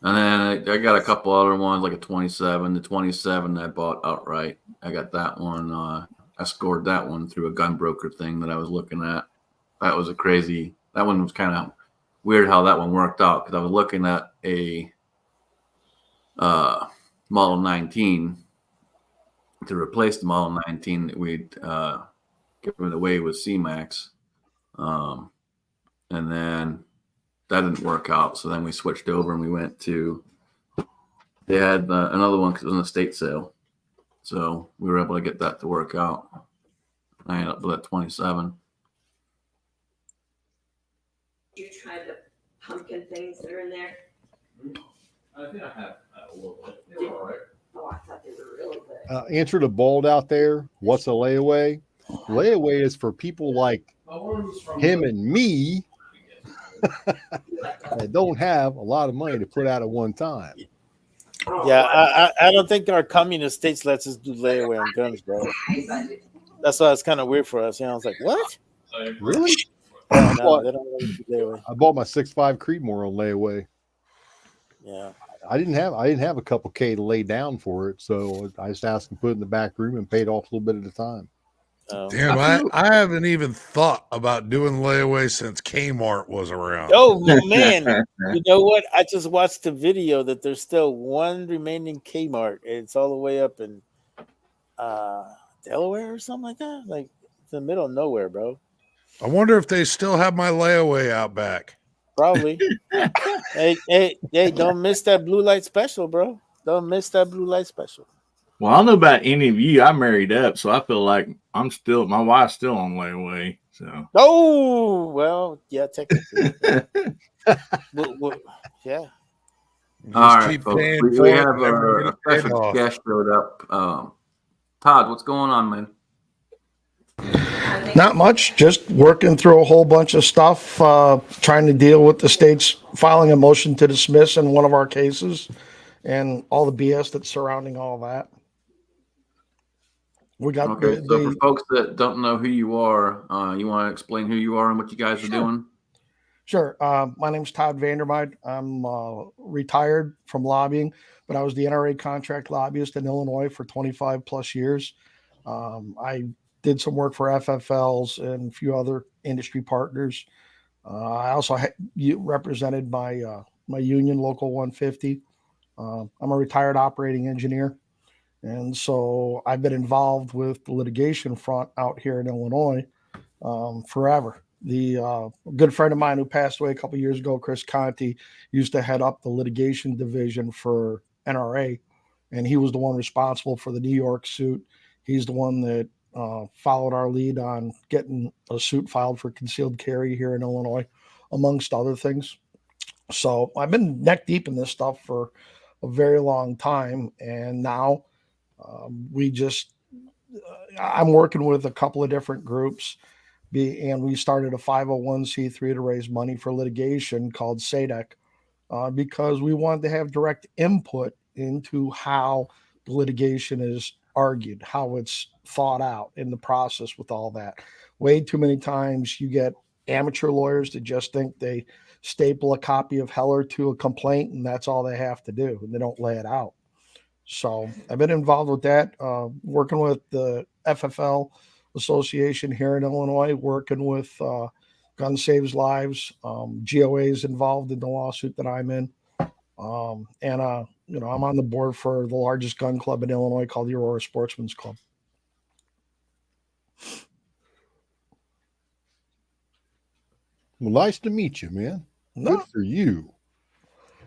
then I got a couple other ones like a 27. The 27 I bought outright. I got that one. I scored that one through a gun broker thing that I was looking at. That was that one was kind of weird how that one worked out because I was looking at a Model 19 to replace the Model 19 that we'd given away with C-Max. And then that didn't work out. So then we switched over and we went to, they had another one because it was an estate sale. So we were able to get that to work out. I ended up with that 27. You tried the pumpkin things that are in there? I think I have a little bit. It's all right. Oh, I thought they were really good. answer to Bald out there. What's a layaway? Layaway is for people like him and me that don't have a lot of money to put out at one time. Yeah, I don't think our communist states lets us do layaway on guns, bro. That's why it's kind of weird for us. You know, I was like, what? Really? Yeah, no, they don't let us do layaway. I bought my 6.5 Creedmoor on layaway. Yeah. I didn't have a couple K to lay down for it, so I just asked them to put it in the back room and paid off a little bit at a time. Damn, I haven't even thought about doing layaway since Kmart was around. Oh man, you know what? I just watched a video that there's still one remaining Kmart. It's all the way up in Delaware or something like that. Like it's in the middle of nowhere, bro. I wonder if they still have my layaway out back. Probably. hey, don't miss that blue light special, bro. Don't miss that blue light special. Well, I don't know about any of you. I married up, so I feel like my wife's still on layaway. So. Oh, well, yeah, technically. well, yeah. All right, folks. We have a special guest showed up. Todd, what's going on, man? Not much, just working through a whole bunch of stuff, trying to deal with the state's filing a motion to dismiss in one of our cases and all the BS that's surrounding all that. We got Okay, so for folks that don't know who you are, you want to explain who you are and what you guys are doing? Sure. My name's Todd Vandermeid. I'm retired from lobbying, but I was the NRA contract lobbyist in Illinois for 25 plus years. I did some work for FFLs and a few other industry partners. I also represented my union, Local 150. I'm a retired operating engineer. And so I've been involved with the litigation front out here in Illinois forever. The good friend of mine who passed away a couple years ago, Chris Conti, used to head up the litigation division for NRA, and he was the one responsible for the New York suit. He's the one that followed our lead on getting a suit filed for concealed carry here in Illinois, amongst other things. So I've been neck deep in this stuff for a very long time, and now I'm working with a couple of different groups, and we started a 501c3 to raise money for litigation called SADC, because we wanted to have direct input into how the litigation is argued, how it's thought out in the process with all that. Way too many times you get amateur lawyers that just think they staple a copy of Heller to a complaint and that's all they have to do, and they don't lay it out. So I've been involved with that, working with the FFL Association here in Illinois, working with Gun Saves Lives. GOA is involved in the lawsuit that I'm in. I'm on the board for the largest gun club in Illinois called the Aurora Sportsman's Club. Well, nice to meet you, man. Good for you.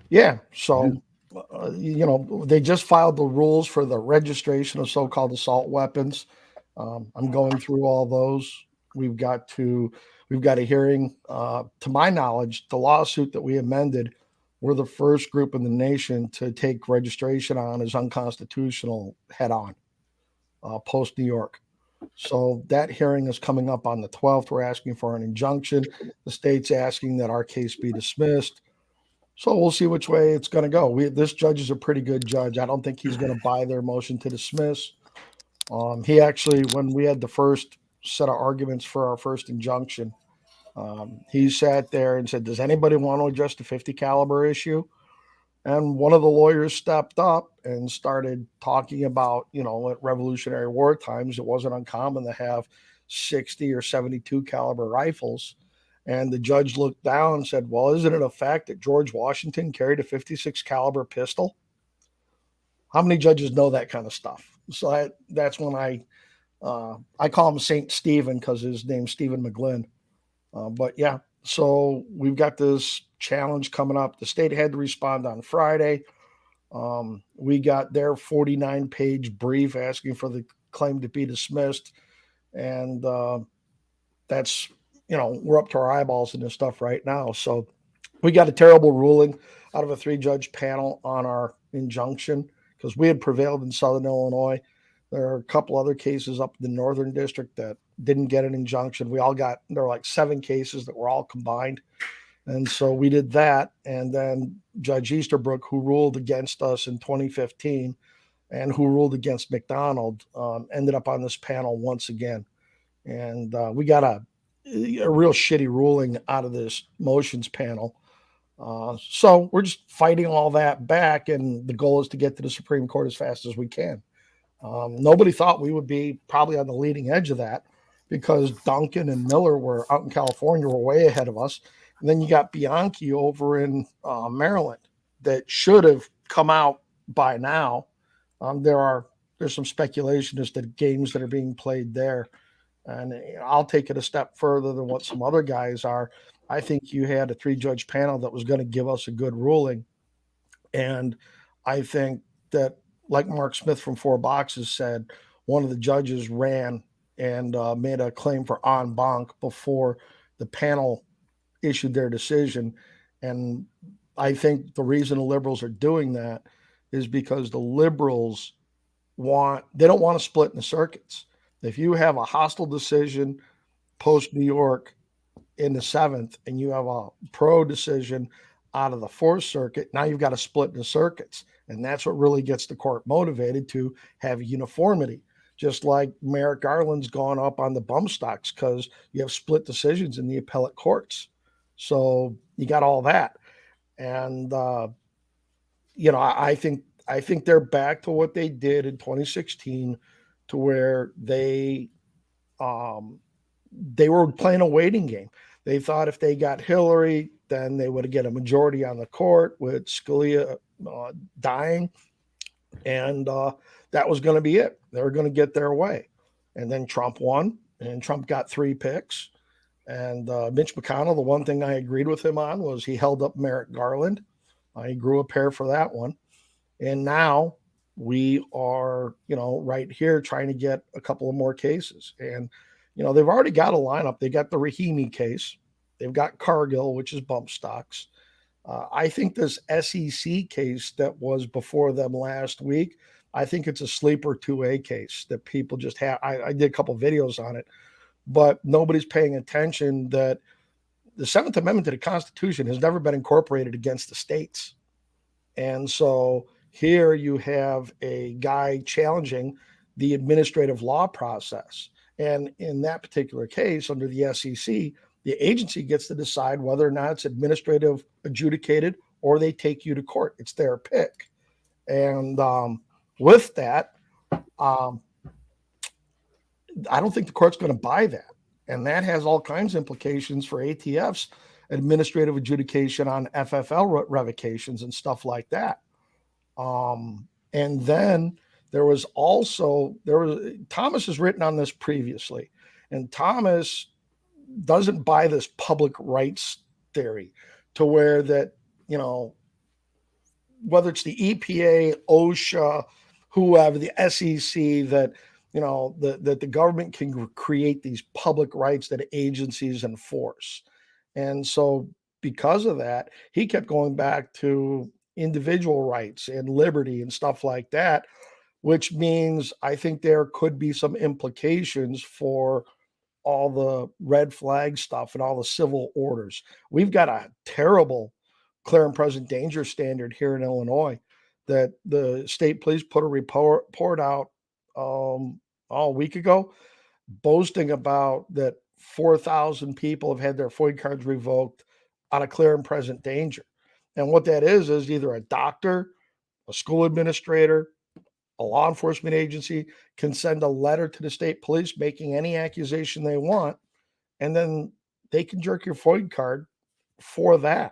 Yeah. So, they just filed the rules for the registration of so-called assault weapons. I'm going through all those. We've got a hearing. To my knowledge, the lawsuit that we amended, we're the first group in the nation to take registration on as unconstitutional head on, post New York. So that hearing is coming up on the 12th. We're asking for an injunction. The state's asking that our case be dismissed. So we'll see which way it's going to go. This judge is a pretty good judge. I don't think he's going to buy their motion to dismiss. He actually, when we had the first set of arguments for our first injunction, he sat there and said, "Does anybody want to address the 50 caliber issue?" And one of the lawyers stepped up and started talking about, at Revolutionary War times, it wasn't uncommon to have 60 or 72 caliber rifles. And the judge looked down and said, "Well, isn't it a fact that George Washington carried a 56 caliber pistol?" How many judges know that kind of stuff? So that's when I call him St. Stephen because his name's Stephen McGlynn. But yeah, so we've got this challenge coming up. The state had to respond on Friday. We got their 49-page brief asking for the claim to be dismissed. And that's, we're up to our eyeballs in this stuff right now. So we got a terrible ruling out of a 3-judge panel on our injunction because we had prevailed in Southern Illinois. There are a couple other cases up in the Northern District that didn't get an injunction. There were like 7 cases that were all combined. And so we did that. And then Judge Easterbrook, who ruled against us in 2015 and who ruled against McDonald, ended up on this panel once again. And we got a real shitty ruling out of this motions panel. So we're just fighting all that back. And the goal is to get to the Supreme Court as fast as we can. Nobody thought we would be probably on the leading edge of that because Duncan and Miller were out in California, were way ahead of us. And then you got Bianchi over in Maryland that should have come out by now. There's some speculation as to games that are being played there. And I'll take it a step further than what some other guys are. I think you had a 3-judge panel that was going to give us a good ruling. And I think that, like Mark Smith from 4 Boxes said, one of the judges ran and made a claim for en banc before the panel issued their decision. And I think the reason the liberals are doing that is because the liberals they don't want to split in the circuits. If you have a hostile decision post New York in the 7th and you have a pro decision out of the 4th Circuit, now you've got to split in the circuits. And that's what really gets the court motivated to have uniformity. Just like Merrick Garland's gone up on the bump stocks because you have split decisions in the appellate courts. So you got all that. And, I think they're back to what they did in 2016, to where they were playing a waiting game. They thought if they got Hillary, then they would get a majority on the court with Scalia dying, and that was going to be it. They were going to get their way. And then Trump won, and Trump got 3 picks. And Mitch McConnell, the one thing I agreed with him on was he held up Merrick Garland. I grew a pair for that one. And now we are, right here trying to get a couple of more cases. And, they've already got a lineup. They got the Rahimi case. They've got Cargill, which is bump stocks. I think this SEC case that was before them last week, I think it's a sleeper 2A case that people just have. I did a couple videos on it, but nobody's paying attention that the 7th Amendment to the Constitution has never been incorporated against the states. And so here you have a guy challenging the administrative law process. And in that particular case, under the SEC, the agency gets to decide whether or not it's administrative adjudicated or they take you to court. It's their pick. And with that, I don't think the court's going to buy that. And that has all kinds of implications for ATF's administrative adjudication on FFL revocations and stuff like that. And then Thomas has written on this previously, and Thomas doesn't buy this public rights theory to where that, whether it's the EPA, OSHA, whoever, the SEC, that, that the government can create these public rights that agencies enforce. And so because of that, he kept going back to individual rights and liberty and stuff like that, which means I think there could be some implications for all the red flag stuff and all the civil orders. We've got a terrible clear and present danger standard here in Illinois that the state police put a report out a week ago, boasting about that 4,000 people have had their FOID cards revoked out of clear and present danger. And what that is either a doctor, a school administrator, a law enforcement agency can send a letter to the state police making any accusation they want, and then they can jerk your FOID card for that.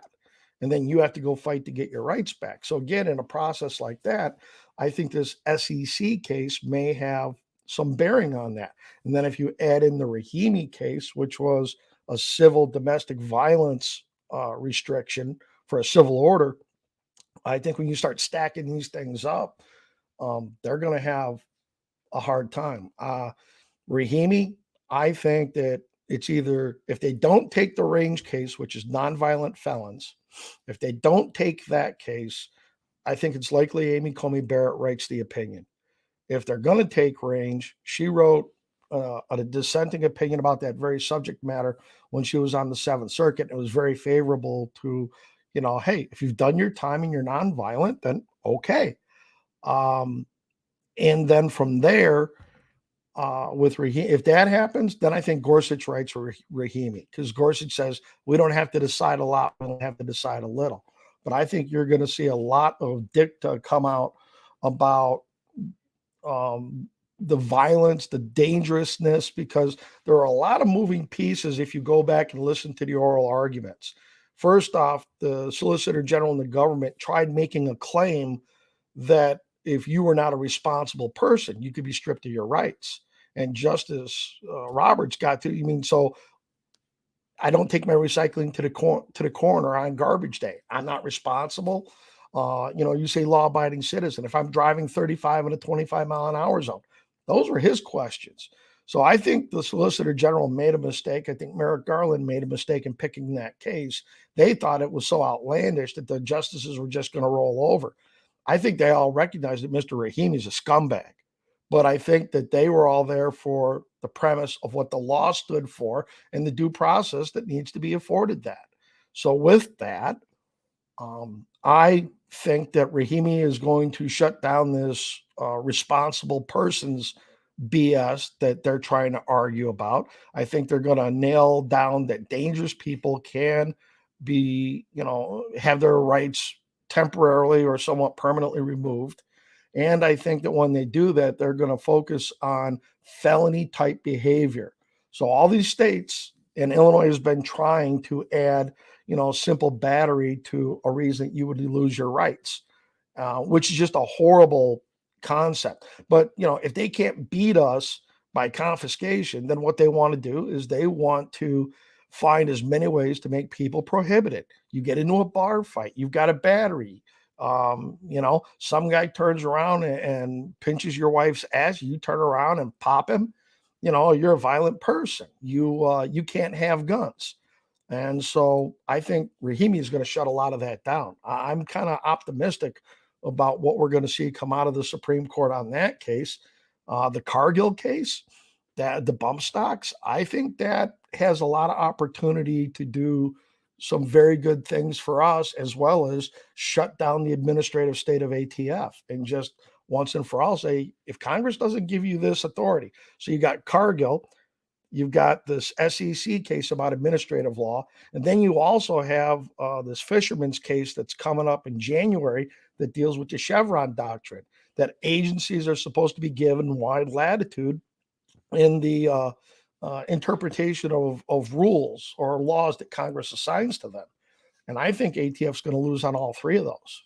And then you have to go fight to get your rights back. So again, in a process like that, I think this SEC case may have some bearing on that. And then if you add in the Rahimi case, which was a civil domestic violence restriction for a civil order, I think when you start stacking these things up, they're going to have a hard time. Rahimi, I think that it's either, if they don't take the range case, which is nonviolent felons, if they don't take that case, I think it's likely Amy Comey Barrett writes the opinion. If they're going to take range, she wrote a dissenting opinion about that very subject matter when she was on the 7th Circuit. It was very favorable to, hey, if you've done your time and you're nonviolent, then okay. And then from there, with Rahimi, if that happens, then I think Gorsuch writes Rahimi, because Gorsuch says we don't have to decide a lot, we don't have to decide a little. But I think you're going to see a lot of dicta come out about the violence, the dangerousness, because there are a lot of moving pieces if you go back and listen to the oral arguments. First off, the Solicitor General in the government tried making a claim that if you were not a responsible person, you could be stripped of your rights. And Justice Roberts got to, so I don't take my recycling to the corner on garbage day. I'm not responsible. You say law-abiding citizen. If I'm driving 35 in a 25-mile-an-hour zone, those were his questions. So I think the Solicitor General made a mistake. I think Merrick Garland made a mistake in picking that case. They thought it was so outlandish that the justices were just going to roll over. I think they all recognize that Mr. Rahimi is a scumbag, but I think that they were all there for the premise of what the law stood for and the due process that needs to be afforded that. So with that, I think that Rahimi is going to shut down this responsible persons BS that they're trying to argue about. I think they're going to nail down that dangerous people can be, have their rights temporarily or somewhat permanently removed. And I think that when they do that, they're going to focus on felony type behavior. So all these states, and Illinois has been trying to add, simple battery to a reason you would lose your rights, which is just a horrible concept. But, if they can't beat us by confiscation, then what they want to do is they want to find as many ways to make people prohibited. You get into a bar fight, you've got a battery. Some guy turns around and pinches your wife's ass. You turn around and pop him. You're a violent person. You can't have guns. And so I think Rahimi is going to shut a lot of that down. I'm kind of optimistic about what we're going to see come out of the Supreme Court on that case. The Cargill case, that the bump stocks, I think that has a lot of opportunity to do some very good things for us, as well as shut down the administrative state of ATF and just once and for all say, if Congress doesn't give you this authority, so you got Cargill, you've got this SEC case about administrative law, and then you also have this fisherman's case that's coming up in January that deals with the Chevron doctrine, that agencies are supposed to be given wide latitude in the interpretation of rules or laws that Congress assigns to them. And I think ATF is going to lose on all three of those.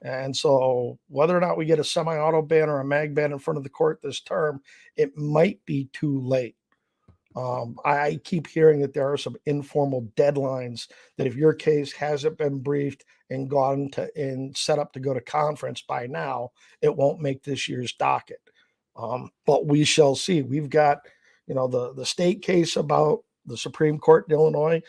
And so whether or not we get a semi-auto ban or a mag ban in front of the court this term, it might be too late. I keep hearing that there are some informal deadlines that if your case hasn't been briefed and gone to and set up to go to conference by now, it won't make this year's docket. But we shall see. We've got, the state case about the Supreme Court in Illinois.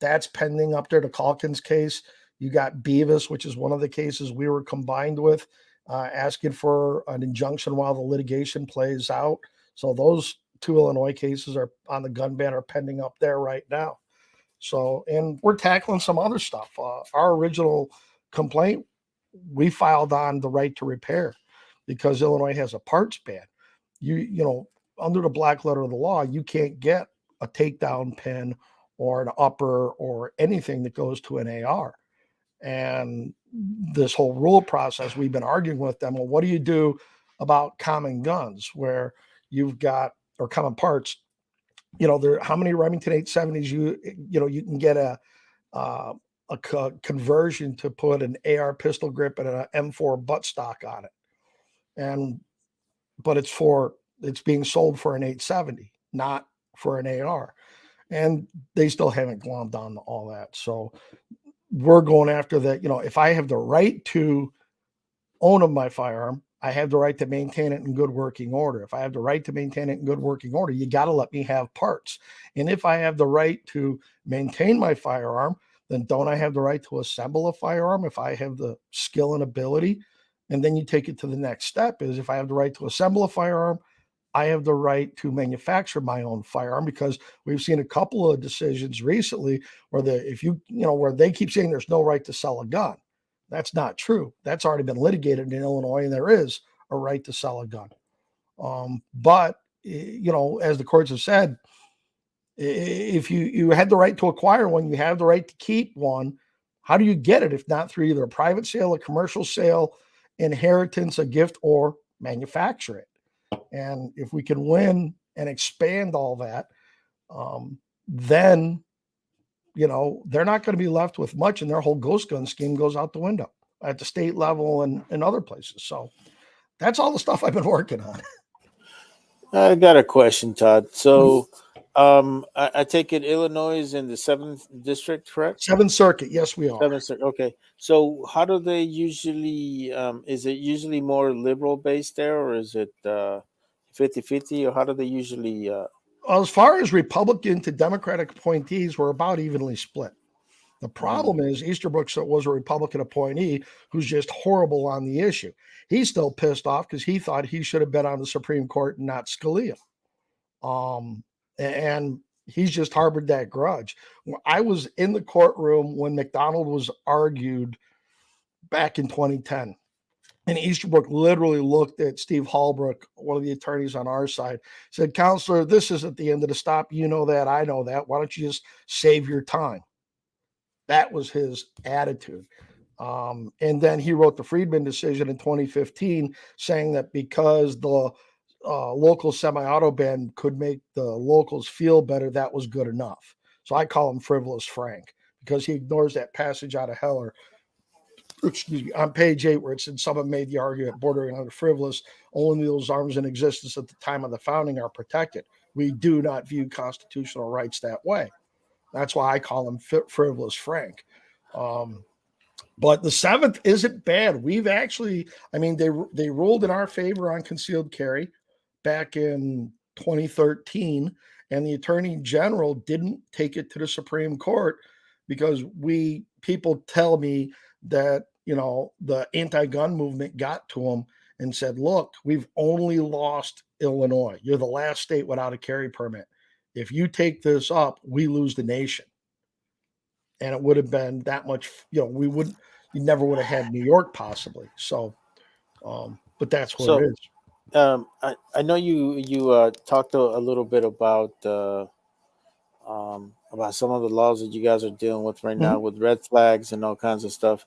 That's pending up there. The Calkins case. You got Beavis, which is one of the cases we were combined with, asking for an injunction while the litigation plays out. So those two Illinois cases are on the gun ban are pending up there right now. So, and we're tackling some other stuff. Our original complaint, we filed on the right to repair because Illinois has a parts ban. Under the black letter of the law, you can't get a takedown pin or an upper or anything that goes to an AR. And this whole rule process, we've been arguing with them. Well, what do you do about common guns where you've got, or common parts, how many Remington 870s you can get a conversion to put an AR pistol grip and an M4 buttstock on it. But it's being sold for an 870, not for an AR. And they still haven't glommed on all that. So we're going after that. If I have the right to own my firearm, I have the right to maintain it in good working order. If I have the right to maintain it in good working order, you got to let me have parts. And if I have the right to maintain my firearm, then don't I have the right to assemble a firearm if I have the skill and ability? And then you take it to the next step is if I have the right to assemble a firearm, I have the right to manufacture my own firearm, because we've seen a couple of decisions recently where where they keep saying there's no right to sell a gun. That's not true. That's already been litigated in Illinois, and there is a right to sell a gun. But as the courts have said, if you had the right to acquire one, you have the right to keep one. How do you get it if not through either a private sale, a commercial sale, inheritance, a gift, or manufacture it? And if we can win and expand all that, then they're not going to be left with much, and their whole ghost gun scheme goes out the window at the state level and other places. So that's all the stuff I've been working on. I got a question, Todd. So I take it Illinois is in the 7th district, correct? 7th Circuit. Yes, we are. 7th Circuit. Okay. So how do they usually, is it usually more liberal based there, or is it 50-50, or how do they usually? As far as Republican to Democratic appointees, we're about evenly split. The problem is Easterbrook was a Republican appointee who's just horrible on the issue. He's still pissed off because he thought he should have been on the Supreme Court and not Scalia. And he's just harbored that grudge. I was in the courtroom when McDonald was argued back in 2010. And Easterbrook literally looked at Steve Hallbrook, one of the attorneys on our side, said, "Counselor, this isn't the end of the stop. You know that. I know that. Why don't you just save your time?" That was his attitude. And then he wrote the Friedman decision in 2015 saying that because the local semi-auto ban could make the locals feel better, that was good enough. So I call him frivolous Frank because he ignores that passage out of Heller, excuse me, on page 8 where it said someone made the argument bordering on the frivolous. Only those arms in existence at the time of the founding are protected. We do not view constitutional rights that way. That's why I call him frivolous Frank. But the 7th isn't bad. We've actually, I mean, they ruled in our favor on concealed carry back in 2013, and the Attorney General didn't take it to the Supreme Court because people tell me that, the anti-gun movement got to them and said, look, we've only lost Illinois. You're the last state without a carry permit. If you take this up, we lose the nation. And it would have been that much, you never would have had New York possibly. So, but that's what it is. I know you talked a little bit about some of the laws that you guys are dealing with right now with red flags and all kinds of stuff.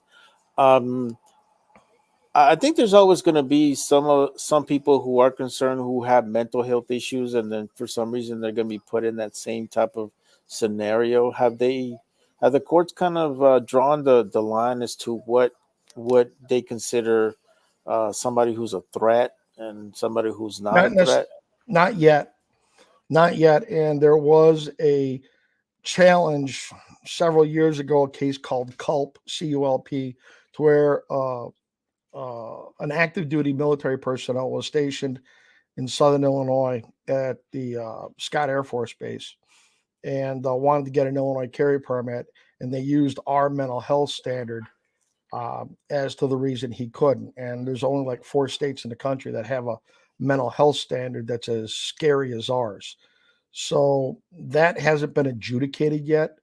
I think there's always going to be some people who are concerned who have mental health issues, and then for some reason they're going to be put in that same type of scenario. Have the courts kind of drawn the line as to what they consider somebody who's a threat and somebody who's not a threat? Not yet. And there was a challenge several years ago, a case called CULP, C-U-L-P, to where an active duty military personnel was stationed in Southern Illinois at the Scott Air Force Base and wanted to get an Illinois carry permit, and they used our mental health standard as to the reason he couldn't. And there's only like 4 states in the country that have a mental health standard that's as scary as ours. So that hasn't been adjudicated yet.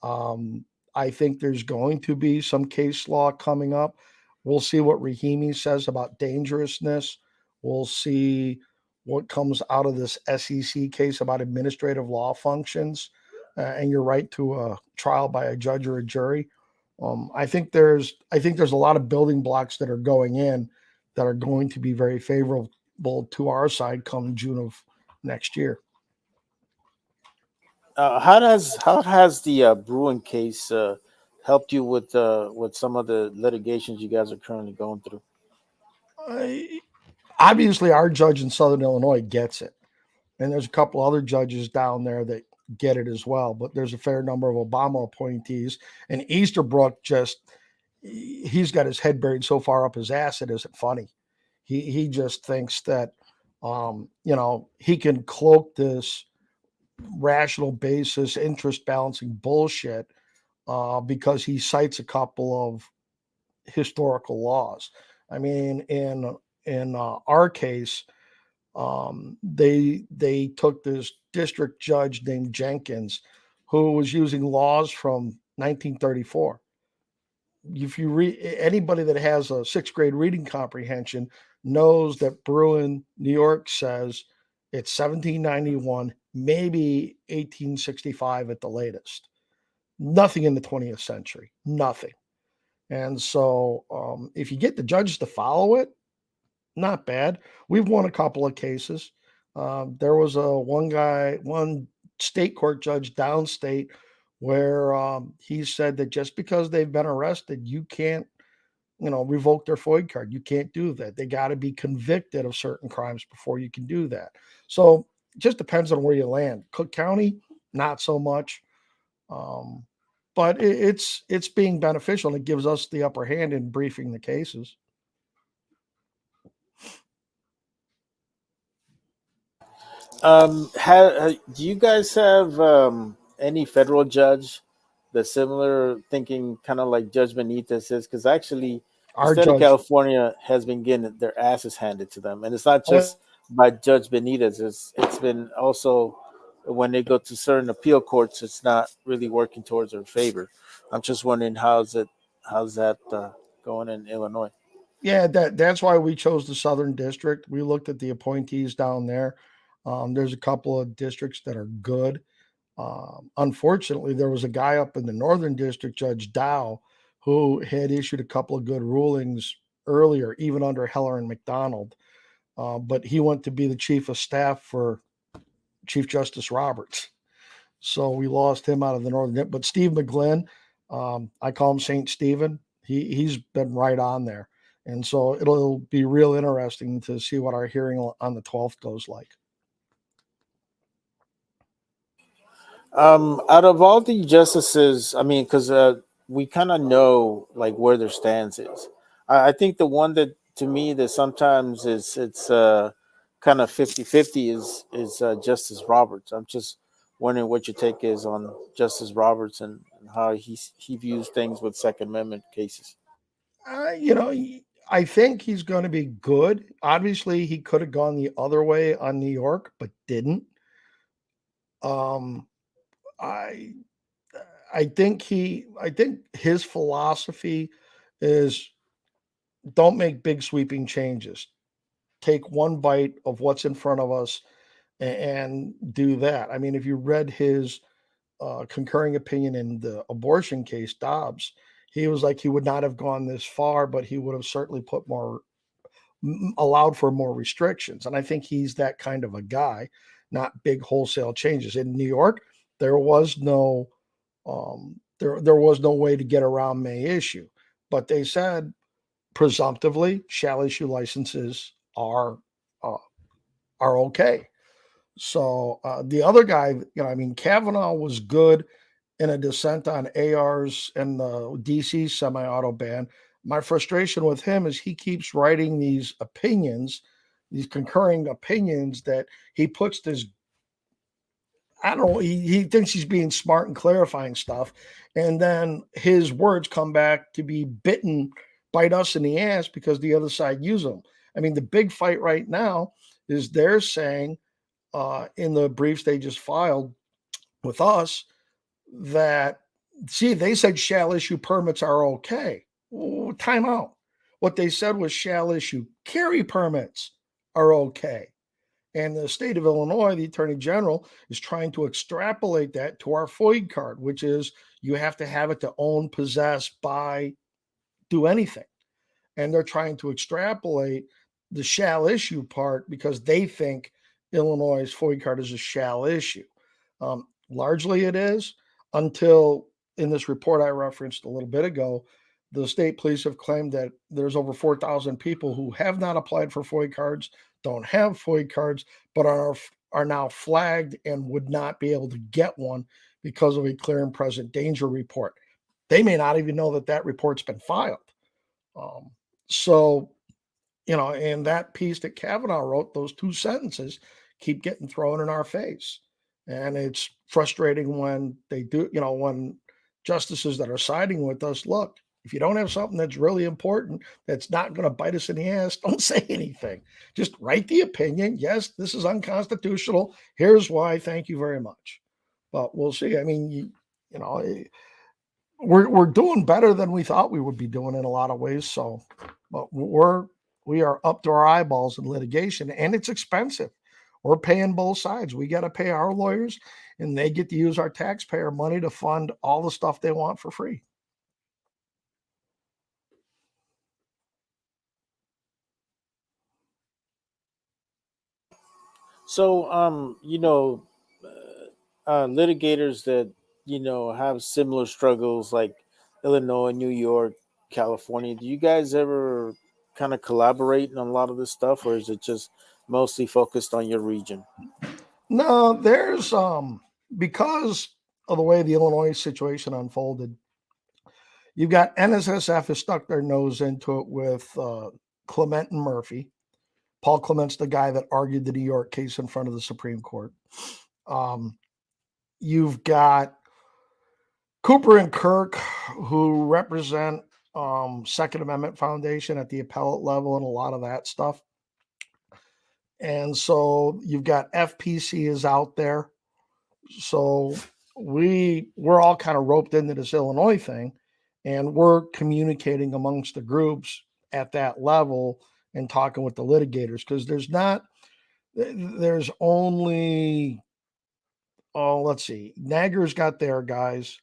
I think there's going to be some case law coming up. We'll see what Rahimi says about dangerousness. We'll see what comes out of this SEC case about administrative law functions and your right to a trial by a judge or a jury. I think there's a lot of building blocks that are going in that are going to be very favorable to our side come June of next year. How has the Bruin case helped you with some of the litigations you guys are currently going through? Obviously, our judge in Southern Illinois gets it, and there's a couple other judges down there that get it as well. But there's a fair number of Obama appointees, and Easterbrook he's got his head buried so far up his ass it isn't funny. He just thinks that he can cloak this rational basis interest balancing bullshit because he cites a couple of historical laws. I mean, in our case, they took this district judge named Jenkins who was using laws from 1934. If you read, anybody that has a 6th grade reading comprehension knows that Bruin, New York says it's 1791, maybe 1865 at the latest. Nothing in the 20th century, nothing. And so if you get the judges to follow it, not bad. We've won a couple of cases. There was one state court judge downstate where he said that just because they've been arrested, you can't, revoke their FOID card. You can't do that. They got to be convicted of certain crimes before you can do that. So it just depends on where you land. Cook County, not so much. But it's being beneficial, and it gives us the upper hand in briefing the cases. Do you guys have any federal judge that's similar thinking, kind of like Judge Benitez is? Because actually, the state of California has been getting their asses handed to them, and it's not just by Judge Benitez. It's been also when they go to certain appeal courts, it's not really working towards their favor. I'm just wondering how's that going in Illinois? Yeah, that's why we chose the Southern District. We looked at the appointees down there. There's a couple of districts that are good. Unfortunately, there was a guy up in the Northern District, Judge Dow, who had issued a couple of good rulings earlier, even under Heller and McDonald. But he went to be the chief of staff for Chief Justice Roberts. So we lost him out of the Northern. But Steve McGlynn, I call him St. Stephen. He's been right on there. And so it'll be real interesting to see what our hearing on the 12th goes like. Out of all the justices, I mean, because we kind of know like where their stance is. I think the one that to me that sometimes it's kind of 50-50 is Justice Roberts. I'm just wondering what your take is on Justice Roberts and how he views things with Second Amendment cases. I think he's going to be good. Obviously, he could have gone the other way on New York, but didn't. I think his philosophy is don't make big sweeping changes. Take one bite of what's in front of us and do that. I mean, if you read his concurring opinion in the abortion case, Dobbs, he was like he would not have gone this far, but he would have certainly allowed for more restrictions. And I think he's that kind of a guy, not big wholesale changes. In New York, there was no way to get around may issue, but they said presumptively shall issue licenses are okay. So the other guy, Kavanaugh was good in a dissent on ARs and the DC semi-auto ban. My frustration with him is he keeps writing these opinions, these concurring opinions that he puts this, I don't know, he thinks he's being smart and clarifying stuff. And then his words come back to be bite us in the ass because the other side use them. I mean, the big fight right now is they're saying in the briefs they just filed with us that, they said shall issue permits are okay. Time out. What they said was shall issue carry permits are okay. And the state of Illinois, the Attorney General, is trying to extrapolate that to our FOID card, which is you have to have it to own, possess, buy, do anything. And they're trying to extrapolate the shall issue part because they think Illinois' FOID card is a shall issue. Largely it is, until in this report I referenced a little bit ago, the state police have claimed that there's over 4,000 people who have not applied for FOID cards, don't have FOID cards, but are now flagged and would not be able to get one because of a clear and present danger report. They may not even know that report's been filed. And that piece that Kavanaugh wrote, those two sentences, keep getting thrown in our face. And it's frustrating when they do, when justices that are siding with us, look, if you don't have something that's really important, that's not going to bite us in the ass, don't say anything. Just write the opinion. Yes, this is unconstitutional. Here's why. Thank you very much. But we'll see. I mean, we're doing better than we thought we would be doing in a lot of ways. So, but we are up to our eyeballs in litigation, and it's expensive. We're paying both sides. We got to pay our lawyers, and they get to use our taxpayer money to fund all the stuff they want for free. So, litigators that, have similar struggles like Illinois, New York, California, do you guys ever kind of collaborate on a lot of this stuff, or is it just mostly focused on your region? No, there's, because of the way the Illinois situation unfolded, you've got NSSF has stuck their nose into it with Clement and Murphy. Paul Clement's the guy that argued the New York case in front of the Supreme Court. You've got Cooper and Kirk, who represent Second Amendment Foundation at the appellate level and a lot of that stuff. And so you've got FPC is out there. So we're all kind of roped into this Illinois thing, and we're communicating amongst the groups at that level and talking with the litigators, because there's only oh, let's see. Nager's got their guys.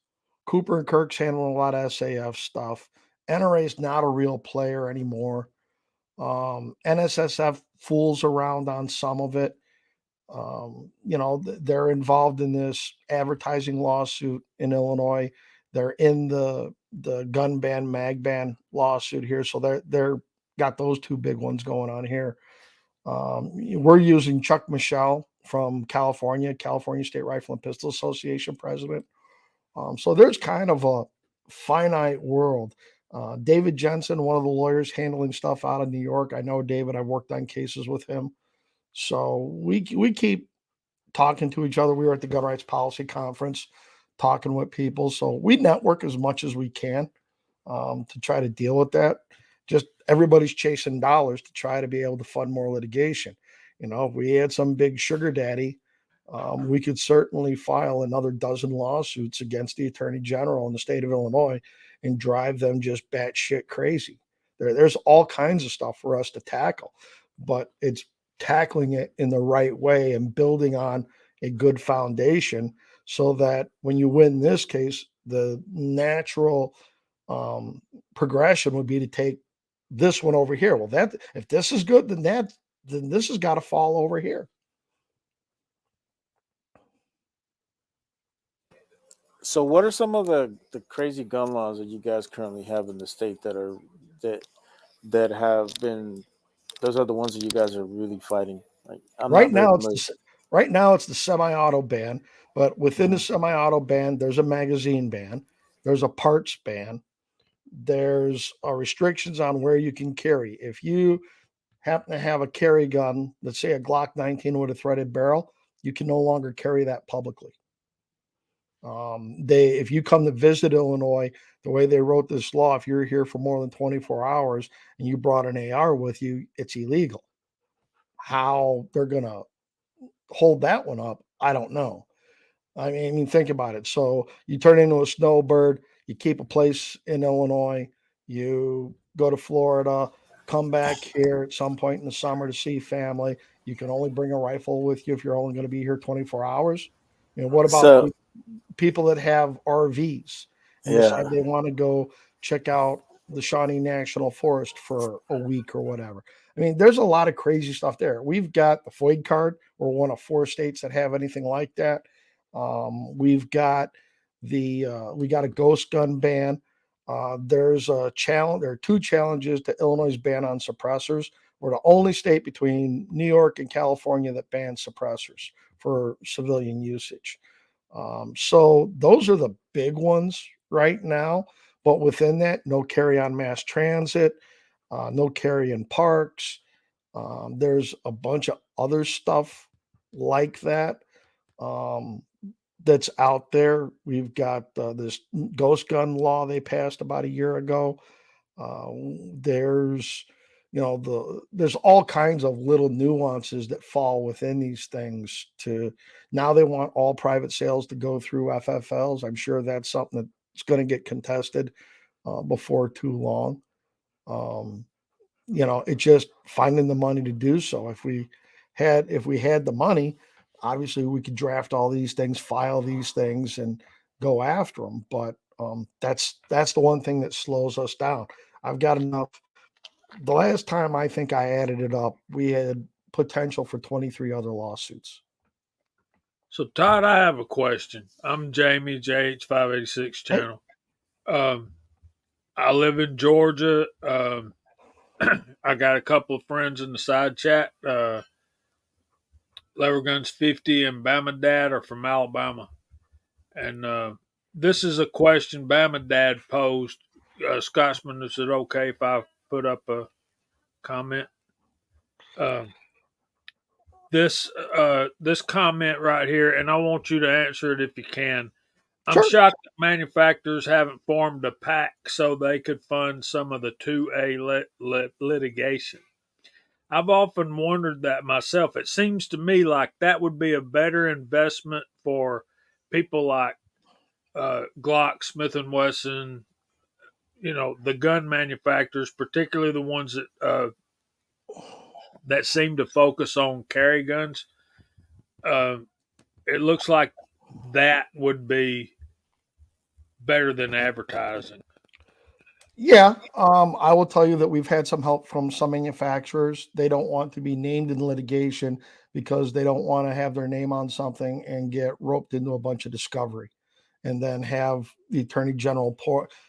Cooper and Kirk's handling a lot of SAF stuff. NRA's not a real player anymore. NSSF fools around on some of it. They're involved in this advertising lawsuit in Illinois. They're in the gun ban, mag ban lawsuit here. So they're got those two big ones going on here. We're using Chuck Michelle from California State Rifle and Pistol Association president. So there's kind of a finite world. David Jensen, one of the lawyers handling stuff out of New York. I know David, I've worked on cases with him. So we keep talking to each other. We were at the Gun Rights Policy Conference talking with people. So we network as much as we can to try to deal with that. Just everybody's chasing dollars to try to be able to fund more litigation. If we had some big sugar daddy, we could certainly file another dozen lawsuits against the Attorney General in the state of Illinois and drive them just batshit crazy. There's all kinds of stuff for us to tackle, but it's tackling it in the right way and building on a good foundation so that when you win this case, the natural progression would be to take this one over here. Well, if this is good, then this has got to fall over here. So, what are some of the crazy gun laws that you guys currently have in the state that have been? Those are the ones that you guys are really fighting. Like, right now, it's the semi-auto ban, but within the semi-auto ban, there's a magazine ban, there's a parts ban, there's restrictions on where you can carry. If you happen to have a carry gun, let's say a Glock 19 with a threaded barrel, you can no longer carry that publicly. If you come to visit Illinois, the way they wrote this law, if you're here for more than 24 hours and you brought an AR with you, it's illegal. How they're going to hold that one up, I don't know. I mean, think about it. So you turn into a snowbird, you keep a place in Illinois, you go to Florida, come back here at some point in the summer to see family. You can only bring a rifle with you if you're only going to be here 24 hours. What about people that have RVs and decide they want to go check out the Shawnee National Forest for a week or whatever? I mean, there's a lot of crazy stuff there. We've got the FOID card. We're one of 4 states that have anything like that. We've got we got a ghost gun ban. There's a challenge. There are 2 challenges to Illinois' ban on suppressors. We're the only state between New York and California that bans suppressors for civilian usage. So those are the big ones right now. But within that, no carry on mass transit, no carry in parks. There's a bunch of other stuff like that that's out there. We've got this ghost gun law they passed about a year ago. There's there's all kinds of little nuances that fall within these things. Now they want all private sales to go through FFLs. I'm sure that's something that's going to get contested before too long. It's just finding the money to do so. If we had the money, obviously we could draft all these things, file these things, and go after them. But that's the one thing that slows us down. I've got enough. The last time I think I added it up, we had potential for 23 other lawsuits. So, Todd, I have a question. I'm Jamie, JH586 channel. I live in Georgia. I got a couple of friends in the side chat. Lever Guns 50 and Bama Dad are from Alabama. And this is a question Bama Dad posed. Scotsman, is it okay if I put up a comment? This comment right here, and I want you to answer it if you can. I'm shocked that manufacturers haven't formed a PAC so they could fund some of the 2A litigation. I've often wondered that myself. It seems to me like that would be a better investment for people like Glock, Smith & Wesson, the gun manufacturers, particularly the ones that seem to focus on carry guns. It looks like that would be better than advertising. Yeah, I will tell you that we've had some help from some manufacturers. They don't want to be named in litigation because they don't want to have their name on something and get roped into a bunch of discovery, and then have the attorney general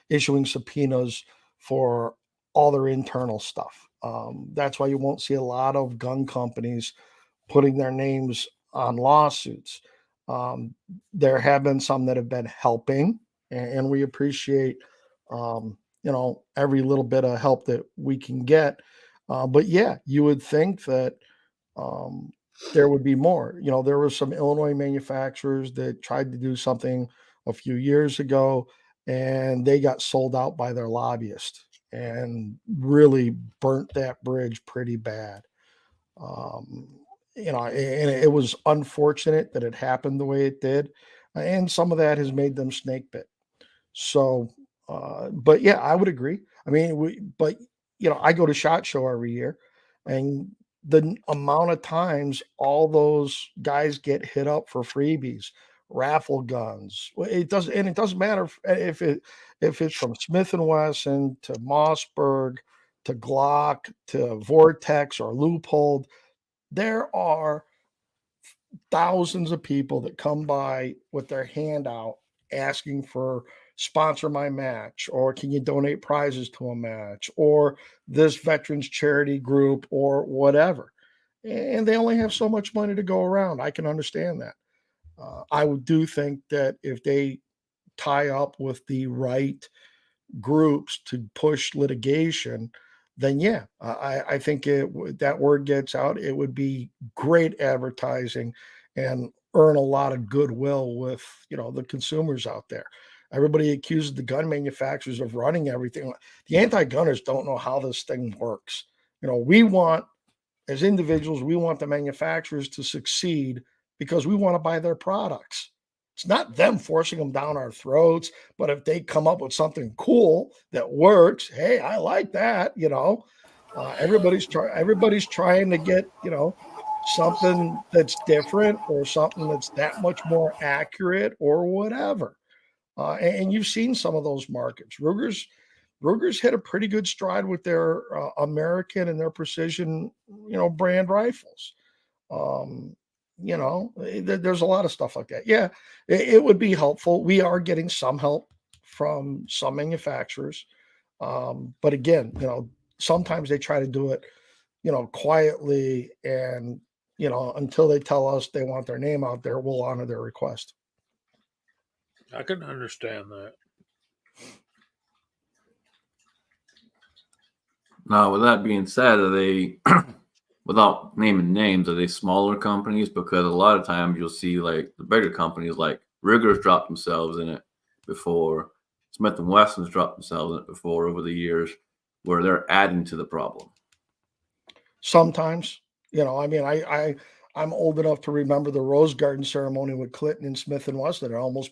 issuing subpoenas for all their internal stuff. That's why you won't see a lot of gun companies putting their names on lawsuits. There have been some that have been helping, and we appreciate every little bit of help that we can get. But yeah, you would think that there would be more. There were some Illinois manufacturers that tried to do something a few years ago, and they got sold out by their lobbyist and really burnt that bridge pretty bad. And it was unfortunate that it happened the way it did, and some of that has made them snake bit. So, but yeah, I would agree. I mean, I go to SHOT Show every year, and the amount of times all those guys get hit up for freebies, raffle guns. It doesn't matter if it's from Smith and Wesson to Mossberg to Glock to Vortex or Loophole. There are thousands of people that come by with their hand out asking for sponsor my match, or can you donate prizes to a match, or this veterans charity group, or whatever. And they only have so much money to go around. I can understand that. I do think that if they tie up with the right groups to push litigation, then yeah, I think that word gets out. It would be great advertising and earn a lot of goodwill with the consumers out there. Everybody accuses the gun manufacturers of running everything. The anti-gunners don't know how this thing works. As individuals, we want the manufacturers to succeed because we want to buy their products. It's not them forcing them down our throats, but if they come up with something cool that works, hey, I like that. Everybody's trying to get something that's different or something that's that much more accurate or whatever. And you've seen some of those markets. Ruger's hit a pretty good stride with their American and their precision, brand rifles. There's a lot of stuff like that. Yeah, it would be helpful. We are getting some help from some manufacturers. But again, sometimes they try to do it, quietly, and, until they tell us they want their name out there, we'll honor their request. I can understand that. Now, with that being said, are they, without naming names, are they smaller companies? Because a lot of times you'll see like the bigger companies like Ruger's dropped themselves in it before, Smith & Wesson's dropped themselves in it before over the years, where they're adding to the problem. Sometimes, I'm old enough to remember the Rose Garden ceremony with Clinton and Smith & Wesson. It almost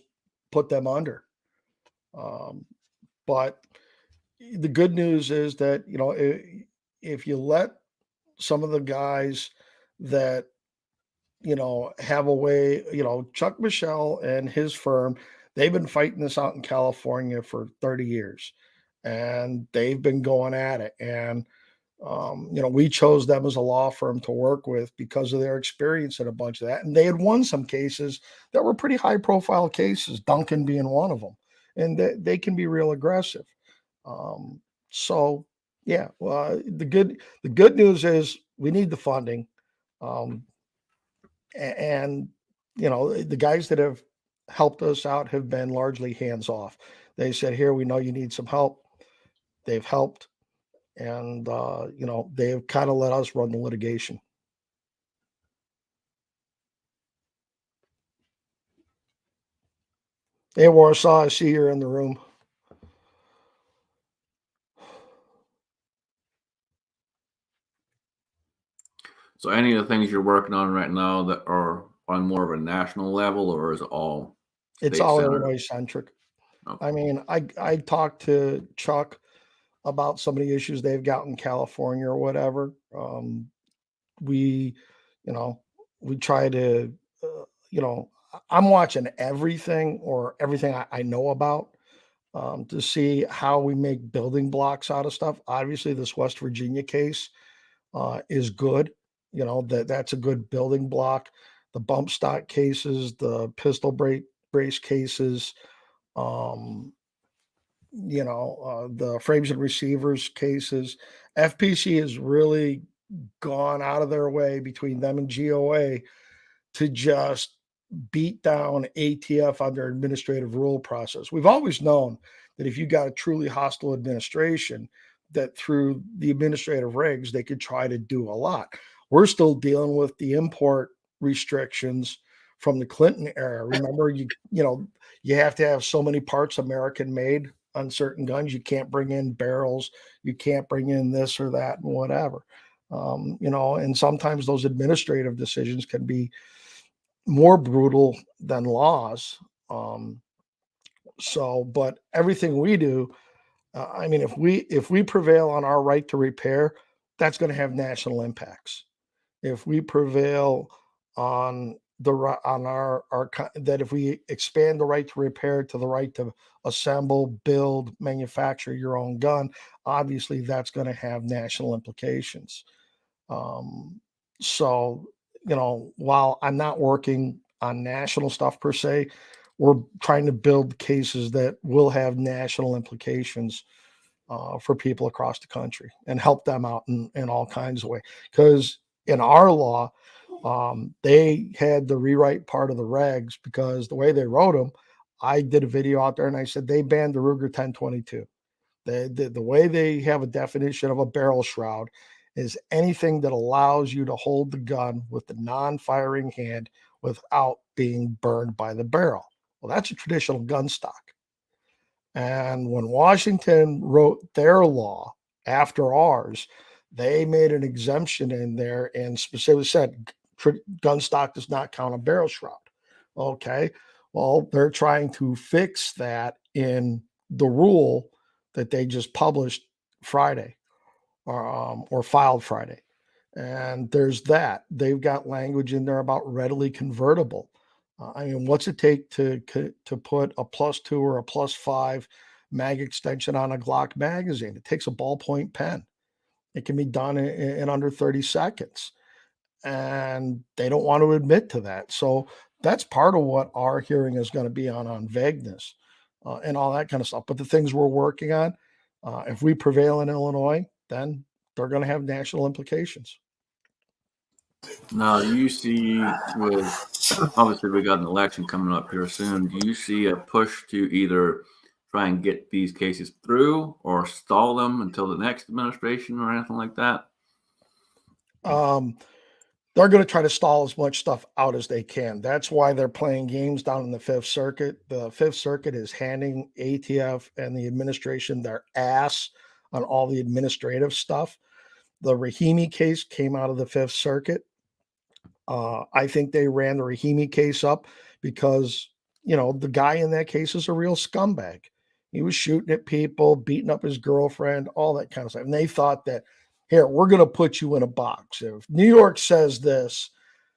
put them under. But the good news is that, if you let some of the guys that, have a way, Chuck Michelle and his firm, they've been fighting this out in California for 30 years, and they've been going at it. And, we chose them as a law firm to work with because of their experience in a bunch of that. And they had won some cases that were pretty high profile cases, Duncan being one of them. And they can be real aggressive. So yeah, well, the good news is we need the funding. And the guys that have helped us out have been largely hands off. They said, here, we know you need some help. They've helped. And, they've kind of let us run the litigation. Hey, Warsaw, I see you're in the room. So any of the things you're working on right now that are on more of a national level, or is it all? It's all Illinois centric. Okay. I mean, I talked to Chuck about some of the issues they've got in California or whatever. We try to, I'm watching everything or everything I know about to see how we make building blocks out of stuff. Obviously, this West Virginia case is good. You know, that's a good building block. The bump stock cases, the pistol brace cases, um, the frames and receivers cases. FPC has really gone out of their way between them and GOA to just beat down ATF on their administrative rule process. We've always known that if you got a truly hostile administration, that through the administrative regs, they could try to do a lot. We're still dealing with the import restrictions from the Clinton era. Remember, you have to have so many parts American made on certain guns. You can't bring in barrels. You can't bring in this or that and whatever. And sometimes those administrative decisions can be more brutal than laws. But everything we do, if we prevail on our right to repair, that's going to have national impacts. If we prevail on that if we expand the right to repair to the right to assemble, build, manufacture your own gun, obviously that's going to have national implications. While I'm not working on national stuff per se, we're trying to build cases that will have national implications for people across the country and help them out in all kinds of ways. Because in our law, they had to rewrite part of the regs because the way they wrote them, I did a video out there and I said they banned the Ruger 1022. The way they have a definition of a barrel shroud is anything that allows you to hold the gun with the non-firing hand without being burned by the barrel. Well, that's a traditional gun stock. And when Washington wrote their law after ours, they made an exemption in there and specifically said gun stock does not count a barrel shroud. Okay. Well, they're trying to fix that in the rule that they just published Friday or filed Friday. And there's that. They've got language in there about readily convertible. What's it take to put a +2 or a +5 mag extension on a Glock magazine? It takes a ballpoint pen. It can be done in under 30 seconds. And they don't want to admit to that. So that's part of what our hearing is going to be on vagueness and all that kind of stuff. But the things we're working on, if we prevail in Illinois, then they're going to have national implications. Now, you see, obviously we got an election coming up here soon. Do you see a push to either try and get these cases through or stall them until the next administration or anything like that? They're going to try to stall as much stuff out as they can. That's why they're playing games down in the Fifth Circuit. The Fifth Circuit is handing ATF and the administration their ass on all the administrative stuff. The Rahimi case came out of the Fifth Circuit. I think they ran the Rahimi case up because, the guy in that case is a real scumbag. He was shooting at people, beating up his girlfriend, all that kind of stuff. And they thought that, here, we're going to put you in a box. If New York says this,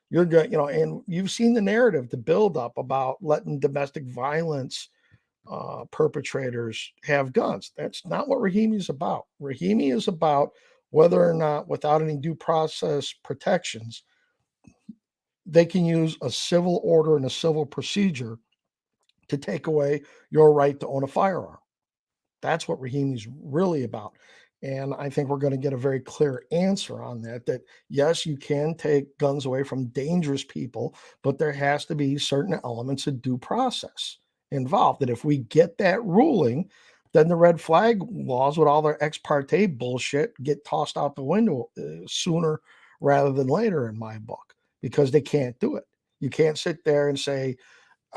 you're going, and you've seen the narrative, the buildup about letting domestic violence perpetrators have guns. That's not what Rahimi is about. Rahimi is about whether or not, without any due process protections, they can use a civil order and a civil procedure to take away your right to own a firearm. That's what Rahimi is really about. And I think we're going to get a very clear answer on that yes, you can take guns away from dangerous people, but there has to be certain elements of due process involved. That if we get that ruling, then the red flag laws with all their ex parte bullshit get tossed out the window sooner rather than later, in my book, because they can't do it. You can't sit there and say,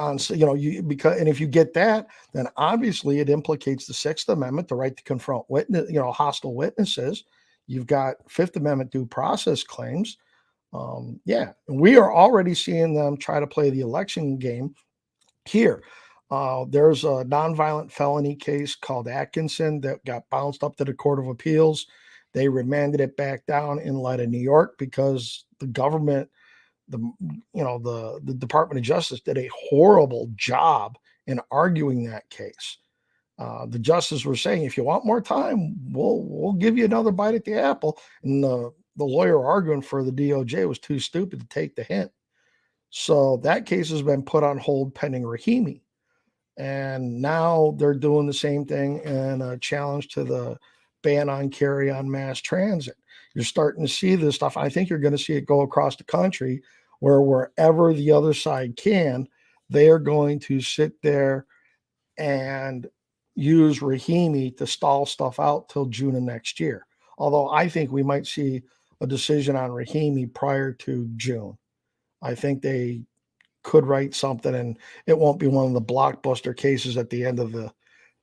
and if you get that, then obviously it implicates the Sixth Amendment, the right to confront hostile witnesses. You've got Fifth Amendment due process claims. We are already seeing them try to play the election game here. There's a nonviolent felony case called Atkinson that got bounced up to the Court of Appeals. They remanded it back down in light of New York because the government the the Department of Justice did a horrible job in arguing that case. The justices were saying, if you want more time, we'll give you another bite at the apple. And the lawyer arguing for the DOJ was too stupid to take the hint. So that case has been put on hold pending Rahimi. And now they're doing the same thing in a challenge to the ban on carry on mass transit. You're starting to see this stuff. I think you're going to see it go across the country where wherever the other side can, they are going to sit there and use Rahimi to stall stuff out till June of next year. Although I think we might see a decision on Rahimi prior to June. I think they could write something and it won't be one of the blockbuster cases at the end of the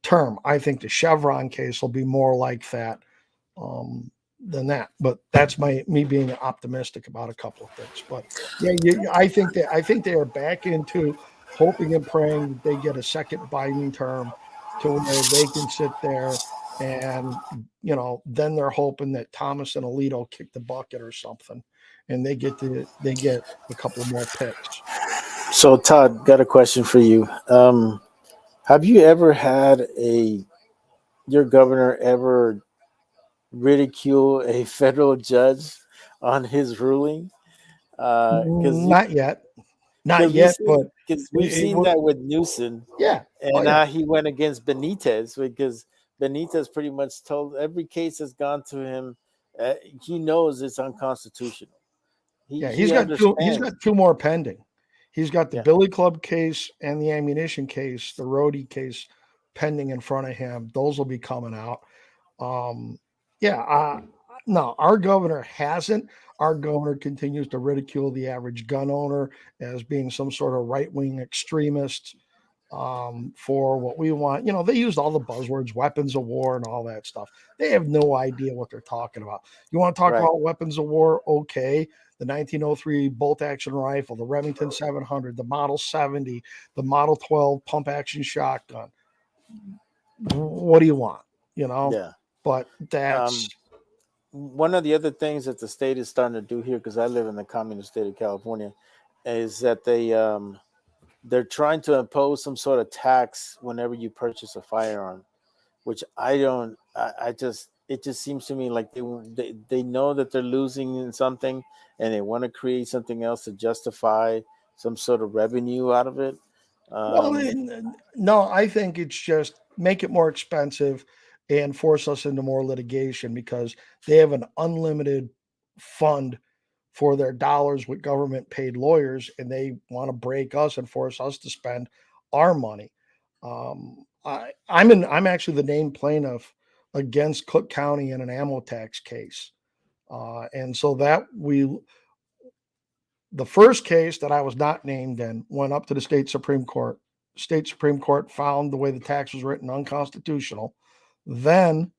term. I think the Chevron case will be more like that than that. But that's me being optimistic about a couple of things. But yeah, I think they are back into hoping and praying that they get a second Biden term to where they can sit there and, then they're hoping that Thomas and Alito kick the bucket or something and they get a couple more picks. So Todd, got a question for you. Have you ever had your governor ever ridicule a federal judge on his ruling? Not yet. Not yet, but because we've seen that with Newsom. Yeah. And he went against Benitez because Benitez pretty much told every case that's gone to him, he knows it's unconstitutional. He's got two more pending. He's got the Billy Club case and the ammunition case, the roadie case pending in front of him. Those will be coming out. No, our governor hasn't. Our governor continues to ridicule the average gun owner as being some sort of right-wing extremist for what we want. They used all the buzzwords, weapons of war and all that stuff. They have no idea what they're talking about. You want to talk about weapons of war? Okay. The 1903 bolt-action rifle, the Remington 700, the Model 70, the Model 12 pump-action shotgun. What do you want? Yeah. But that's... one of the other things that the state is starting to do here, because I live in the communist state of California, is that they're trying to impose some sort of tax whenever you purchase a firearm, which it just seems to me like they know that they're losing in something and they want to create something else to justify some sort of revenue out of it. No, I think it's just make it more expensive and force us into more litigation because they have an unlimited fund for their dollars with government paid lawyers, and they want to break us and force us to spend our money. I'm actually the named plaintiff against Cook County in an ammo tax case. And so the first case that I was not named in went up to the state Supreme Court. State Supreme Court found the way the tax was written unconstitutional, then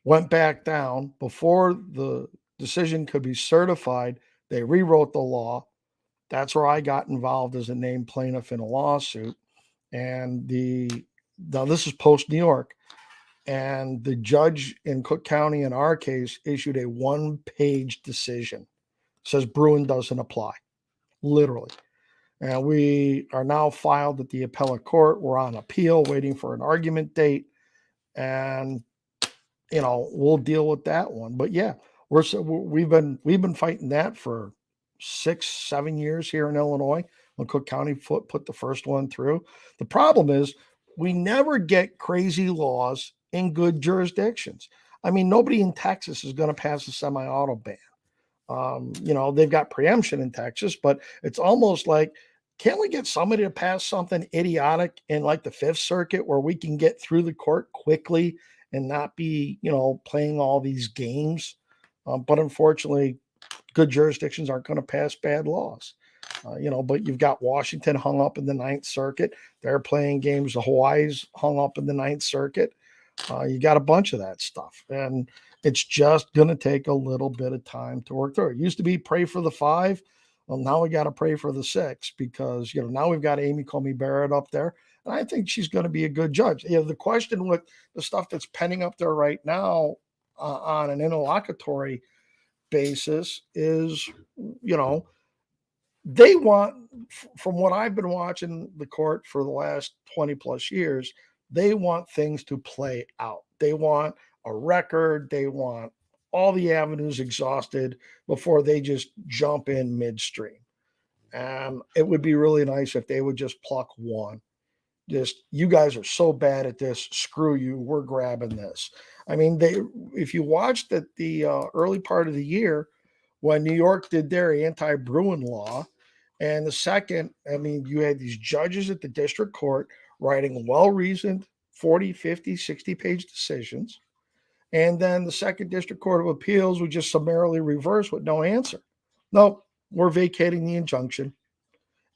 went back down. Before the decision could be certified, they rewrote the law. That's where I got involved as a named plaintiff in a lawsuit. And now this is post New York. And the judge in Cook County in our case issued a 1-page decision. It says Bruin doesn't apply, literally. And we are now filed at the appellate court. We're on appeal, waiting for an argument date. And, we'll deal with that one. But yeah, we've been fighting that for 6-7 years here in Illinois when Cook County put the first one through. The problem is we never get crazy laws in good jurisdictions. I mean, nobody in Texas is going to pass a semi-auto ban. They've got preemption in Texas, but it's almost like, can't we get somebody to pass something idiotic in like the Fifth Circuit where we can get through the court quickly and not be, playing all these games? But unfortunately, good jurisdictions aren't going to pass bad laws. But you've got Washington hung up in the Ninth Circuit. They're playing games. The Hawaii's hung up in the Ninth Circuit. You got a bunch of that stuff. And it's just going to take a little bit of time to work through. It used to be pray for the 5. Well, now we got to pray for the 6 because, now we've got Amy Coney Barrett up there. And I think she's going to be a good judge. The question with the stuff that's pending up there right now on an interlocutory basis is, they want, from what I've been watching the court for the last 20 plus years, they want things to play out. They want a record. They want all the avenues exhausted before they just jump in midstream. And it would be really nice if they would just pluck one. Just, you guys are so bad at this. Screw you. We're grabbing this. I mean, if you watched the early part of the year when New York did their anti-Bruin law, and the second, I mean, you had these judges at the district court writing well-reasoned 40, 50, 60-page decisions. And then the second district court of appeals would just summarily reverse with no answer. No, we're vacating the injunction.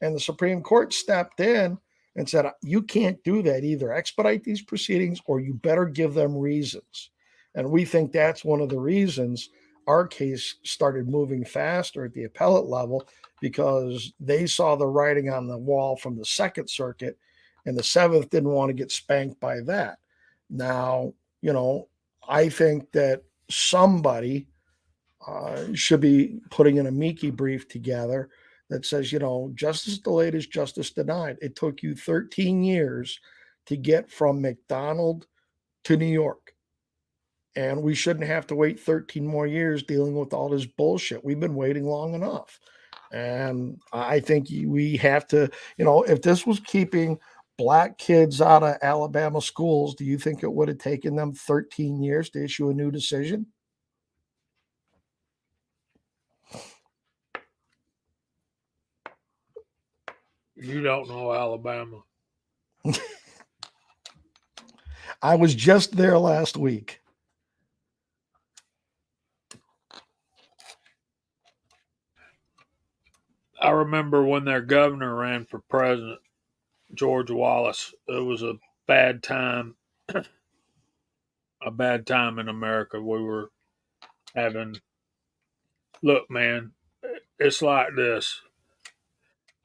And the Supreme Court stepped in and said, you can't do that. Either expedite these proceedings or you better give them reasons. And we think that's one of the reasons our case started moving faster at the appellate level, because they saw the writing on the wall from the Second Circuit, and the Seventh didn't want to get spanked by that. Now, I think that somebody should be putting an amici brief together that says, justice delayed is justice denied. It took you 13 years to get from McDonald to New York. And we shouldn't have to wait 13 more years dealing with all this bullshit. We've been waiting long enough. And I think we have to, if this was keeping black kids out of Alabama schools, do you think it would have taken them 13 years to issue a new decision? You don't know Alabama. I was just there last week. I remember when their governor ran for president, George Wallace. It was a bad time, in America. We were having, look, man, it's like this.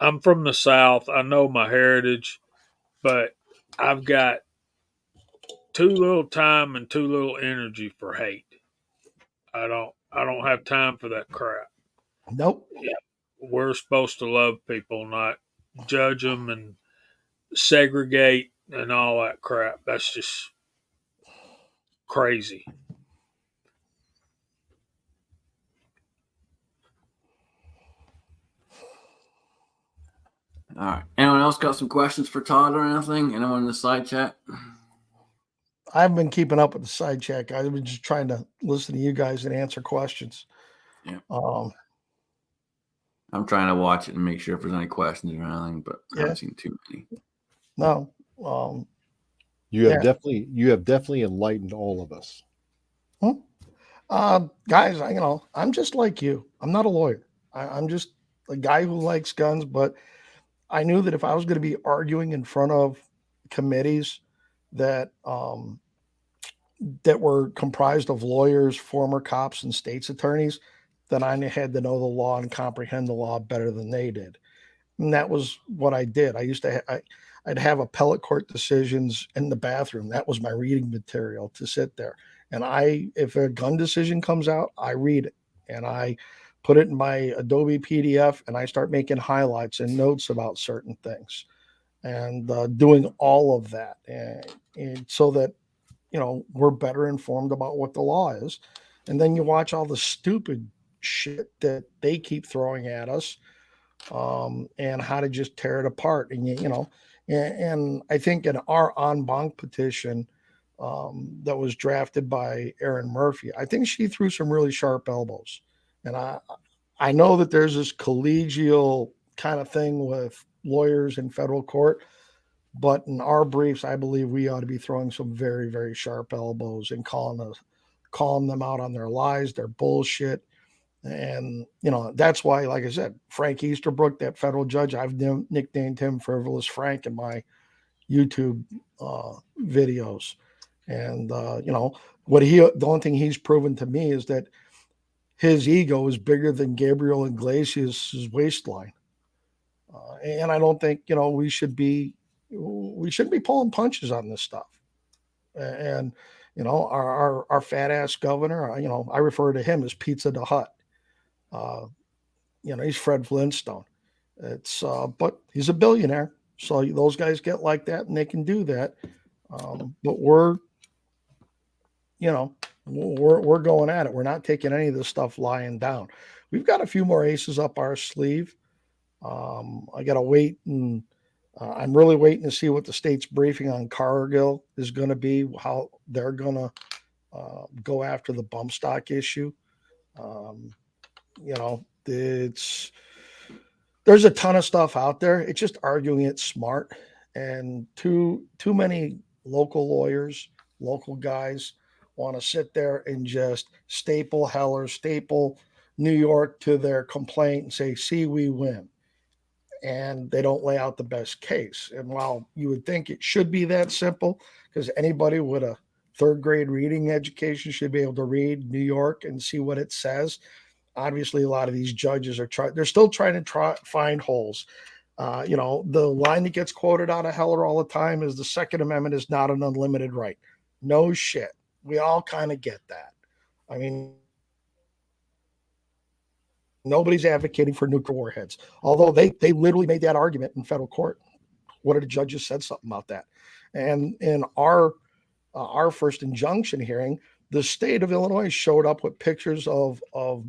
I'm from the South. I know my heritage, but I've got too little time and too little energy for hate. I don't have time for that crap. Nope. Yeah. We're supposed to love people, not judge them and segregate and all that crap. That's just crazy. All right. Anyone else got some questions for Todd or anything? Anyone in the side chat? I've been keeping up with the side chat, guys. I've been just trying to listen to you guys and answer questions. Yeah. I'm trying to watch it and make sure if there's any questions or anything, but I haven't seen too many. No. You have definitely enlightened all of us. Guys, I'm just like you. I'm not a lawyer. I'm just a guy who likes guns, but I knew that if I was going to be arguing in front of committees that were comprised of lawyers, former cops, and state's attorneys, then I had to know the law and comprehend the law better than they did. And that was what I did. I'd have appellate court decisions in the bathroom. That was my reading material to sit there. And if a gun decision comes out, I read it and I put it in my Adobe PDF and I start making highlights and notes about certain things and doing all of that. And so that, we're better informed about what the law is. And then you watch all the stupid shit that they keep throwing at us and how to just tear it apart. And, and I think in our en banc petition that was drafted by Erin Murphy, I think she threw some really sharp elbows. And I know that there's this collegial kind of thing with lawyers in federal court, but in our briefs, I believe we ought to be throwing some very, very sharp elbows and calling them out on their lies, their bullshit. And, that's why, like I said, Frank Easterbrook, that federal judge, I've nicknamed him Frivolous Frank in my YouTube videos. And, the only thing he's proven to me is that his ego is bigger than Gabriel Iglesias' waistline. And I don't think, we shouldn't be pulling punches on this stuff. And, our fat ass governor, I refer to him as Pizza the Hut. He's Fred Flintstone. It's but he's a billionaire, so those guys get like that and they can do that. But we're, we're going at it. We're not taking any of this stuff lying down. We've got a few more aces up our sleeve. I got to wait, and I'm really waiting to see what the state's briefing on Cargill is going to be, how they're going to go after the bump stock issue. There's a ton of stuff out there. It's just arguing it smart, and too many local lawyers, local guys want to sit there and just staple New York to their complaint and say, see, we win. And they don't lay out the best case. And while you would think it should be that simple, because anybody with a third grade reading education should be able to read New York and see what it says. Obviously, a lot of these judges they're still trying to find holes. The line that gets quoted out of Heller all the time is the Second Amendment is not an unlimited right. No shit. We all kind of get that. I mean, nobody's advocating for nuclear warheads, although they literally made that argument in federal court. One of the judges said something about that. And in our first injunction hearing, the state of Illinois showed up with pictures of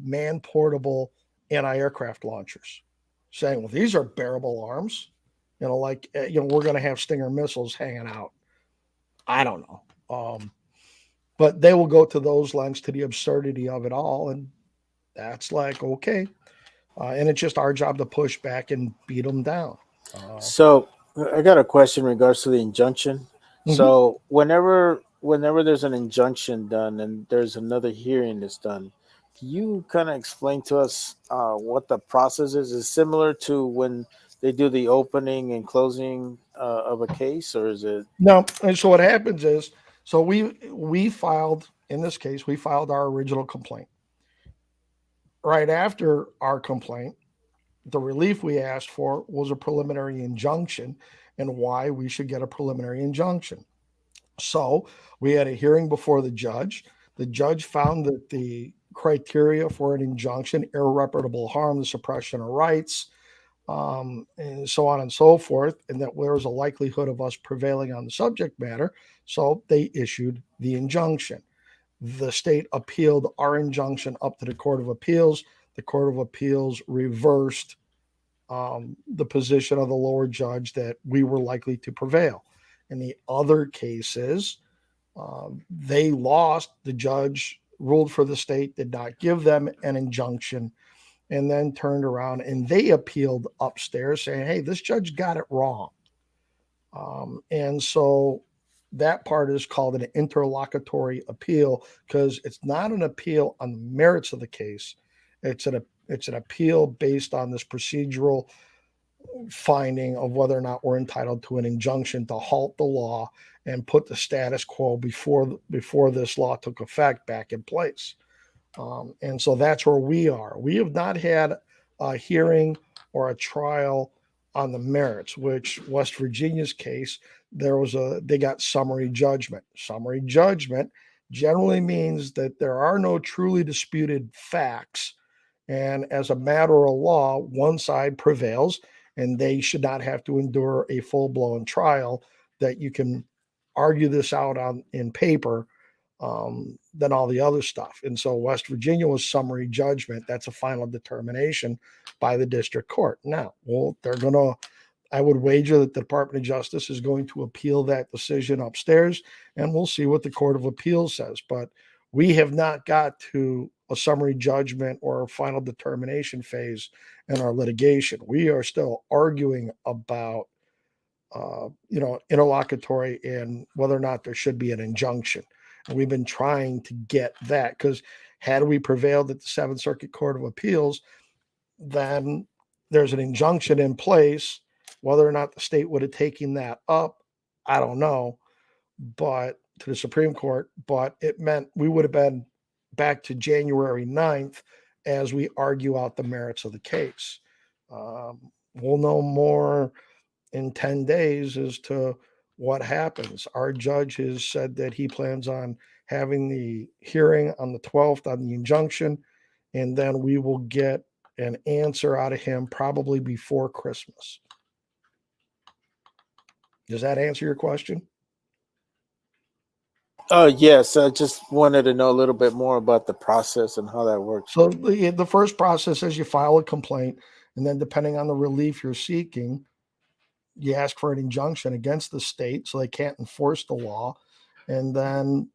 man-portable anti-aircraft launchers, saying, well, these are bearable arms. We're going to have Stinger missiles hanging out. I don't know. But they will go to those lengths, to the absurdity of it all. And that's like, okay. And it's just our job to push back and beat them down. So I got a question in regards to the injunction. Mm-hmm. So whenever there's an injunction done and there's another hearing that's done, can you kind of explain to us what the process is? Is it similar to when they do the opening and closing of a case, or is it? No. And so what happens is, so we filed, in this case, we filed our original complaint. Right after our complaint, the relief we asked for was a preliminary injunction and why we should get a preliminary injunction. So we had a hearing before the judge. The judge found that the criteria for an injunction, irreparable harm, the suppression of rights, and so on and so forth, and that there was a likelihood of us prevailing on the subject matter. So they issued the injunction. The state appealed our injunction up to the Court of Appeals. The Court of Appeals reversed the position of the lower judge that we were likely to prevail. In the other cases, they lost. The judge ruled for the state, did not give them an injunction, and then turned around and they appealed upstairs saying, hey, this judge got it wrong. And so that part is called an interlocutory appeal, because it's not an appeal on the merits of the case. It's an appeal based on this procedural finding of whether or not we're entitled to an injunction to halt the law and put the status quo before this law took effect back in place. And so that's where we are. We have not had a hearing or a trial on the merits, which West Virginia's case, they got summary judgment. Summary judgment generally means that there are no truly disputed facts. And as a matter of law, one side prevails, and they should not have to endure a full-blown trial that you can argue this out on in paper than all the other stuff. And so West Virginia was summary judgment. That's a final determination by the district court. Now, well, I would wager that the Department of Justice is going to appeal that decision upstairs, and we'll see what the Court of Appeals says. But we have not got to a summary judgment or a final determination phase in our litigation. We are still arguing about, interlocutory and whether or not there should be an injunction. And we've been trying to get that, because had we prevailed at the Seventh Circuit Court of Appeals, then there's an injunction in place. Whether or not the state would have taken that up, I don't know, but to the Supreme Court, but it meant we would have been back to January 9th as we argue out the merits of the case. We'll know more in 10 days as to what happens. Our judge has said that he plans on having the hearing on the 12th on the injunction, and then we will get an answer out of him probably before Christmas. Does that answer your question? Yes. I just wanted to know a little bit more about the process and how that works. So the first process is you file a complaint, and then depending on the relief you're seeking, you ask for an injunction against the state so they can't enforce the law, and then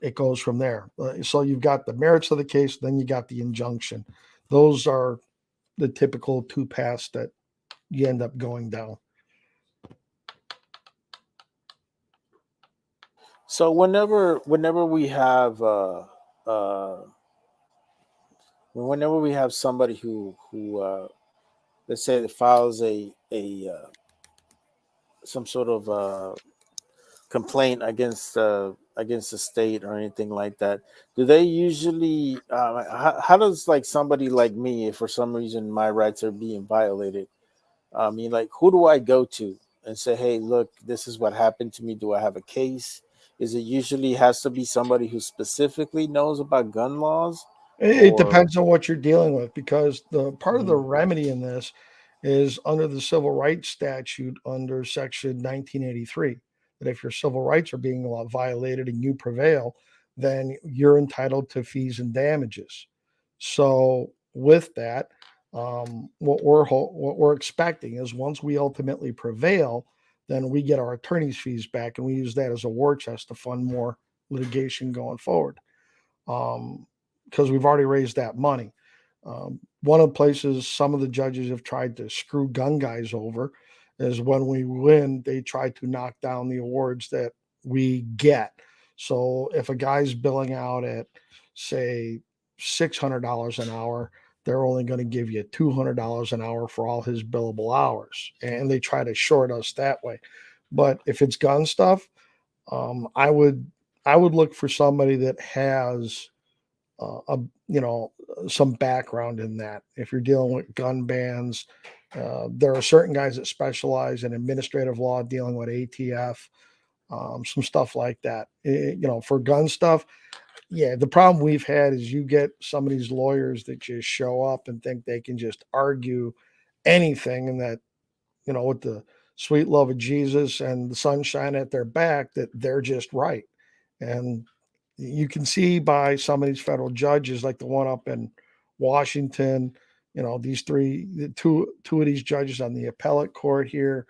it goes from there. So you've got the merits of the case, then you got the injunction. Those are the typical two paths that you end up going down. So whenever we have somebody who let's say files a some sort of complaint against the state or anything like that, do they usually how does like somebody like me, if for some reason my rights are being violated, I mean, like, who do I go to and say, hey, look, this is what happened to me, do I have a case? Is it usually has to be somebody who specifically knows about gun laws? It Or depends on what you're dealing with, because the part of the remedy in this is under the civil rights statute under section 1983, that if your civil rights are being violated and you prevail, then you're entitled to fees and damages. So with that, what we're expecting is once we ultimately prevail, then we get our attorney's fees back, and we use that as a war chest to fund more litigation going forward. Because we've already raised that money. One of the places some of the judges have tried to screw gun guys over is when we win, they try to knock down the awards that we get. So if a guy's billing out at, say, $600 an hour, they're only going to give you $200 an hour for all his billable hours. And they try to short us that way. But if it's gun stuff, I would look for somebody that has some background in that. If you're dealing with gun bans, there are certain guys that specialize in administrative law, dealing with ATF, some stuff like that. For gun stuff, yeah, the problem we've had is you get some of these lawyers that just show up and think they can just argue anything, and that, with the sweet love of Jesus and the sunshine at their back, that they're just right. And you can see by some of these federal judges, like the one up in Washington, these two of these judges on the appellate court here,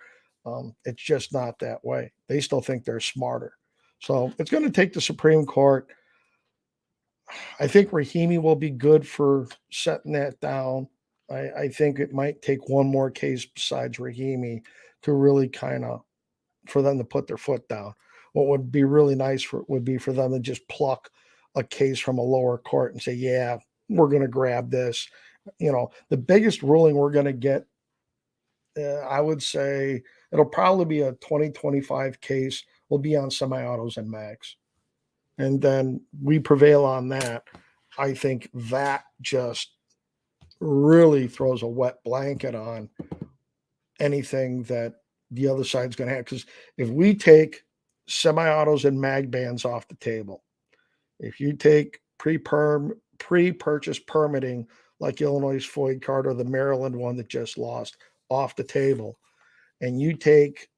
it's just not that way. They still think they're smarter. So it's going to take the Supreme Court. I think Rahimi will be good for setting that down. I think it might take one more case besides Rahimi to really for them to put their foot down. What would be really nice would be for them to just pluck a case from a lower court and say, yeah, we're going to grab this. The biggest ruling we're going to get, I would say it'll probably be a 2025 case, will be on semi-autos and mags. And then we prevail on that. I think that just really throws a wet blanket on anything that the other side's going to have. Because if we take semi-autos and mag bans off the table, if you take pre-purchase permitting like Illinois' FOID card or the Maryland one that just lost off the table, and you take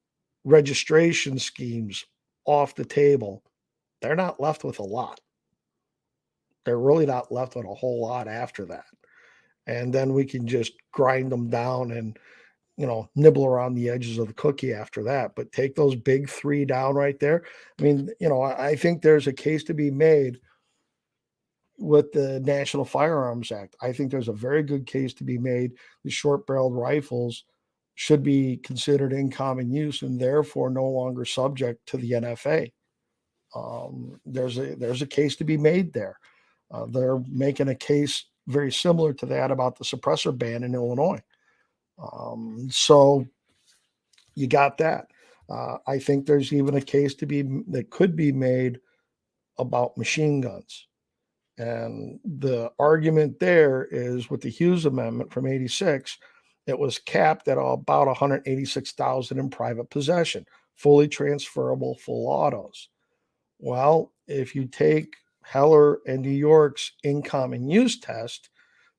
registration schemes off the table, they're not left with a lot. They're really not left with a whole lot after that. And then we can just grind them down and nibble around the edges of the cookie after that. But take those big three down right there. I mean, I think there's a case to be made with the National Firearms Act. I think there's a very good case to be made. The short-barreled rifles should be considered in common use and therefore no longer subject to the NFA. There's a case to be made there. They're making a case very similar to that about the suppressor ban in Illinois. So you got that. I think there's even a case that could be made about machine guns. And the argument there is with the Hughes Amendment from 86, it was capped at about 186,000 in private possession, fully transferable full autos. Well, if you take Heller and New York's in common use test,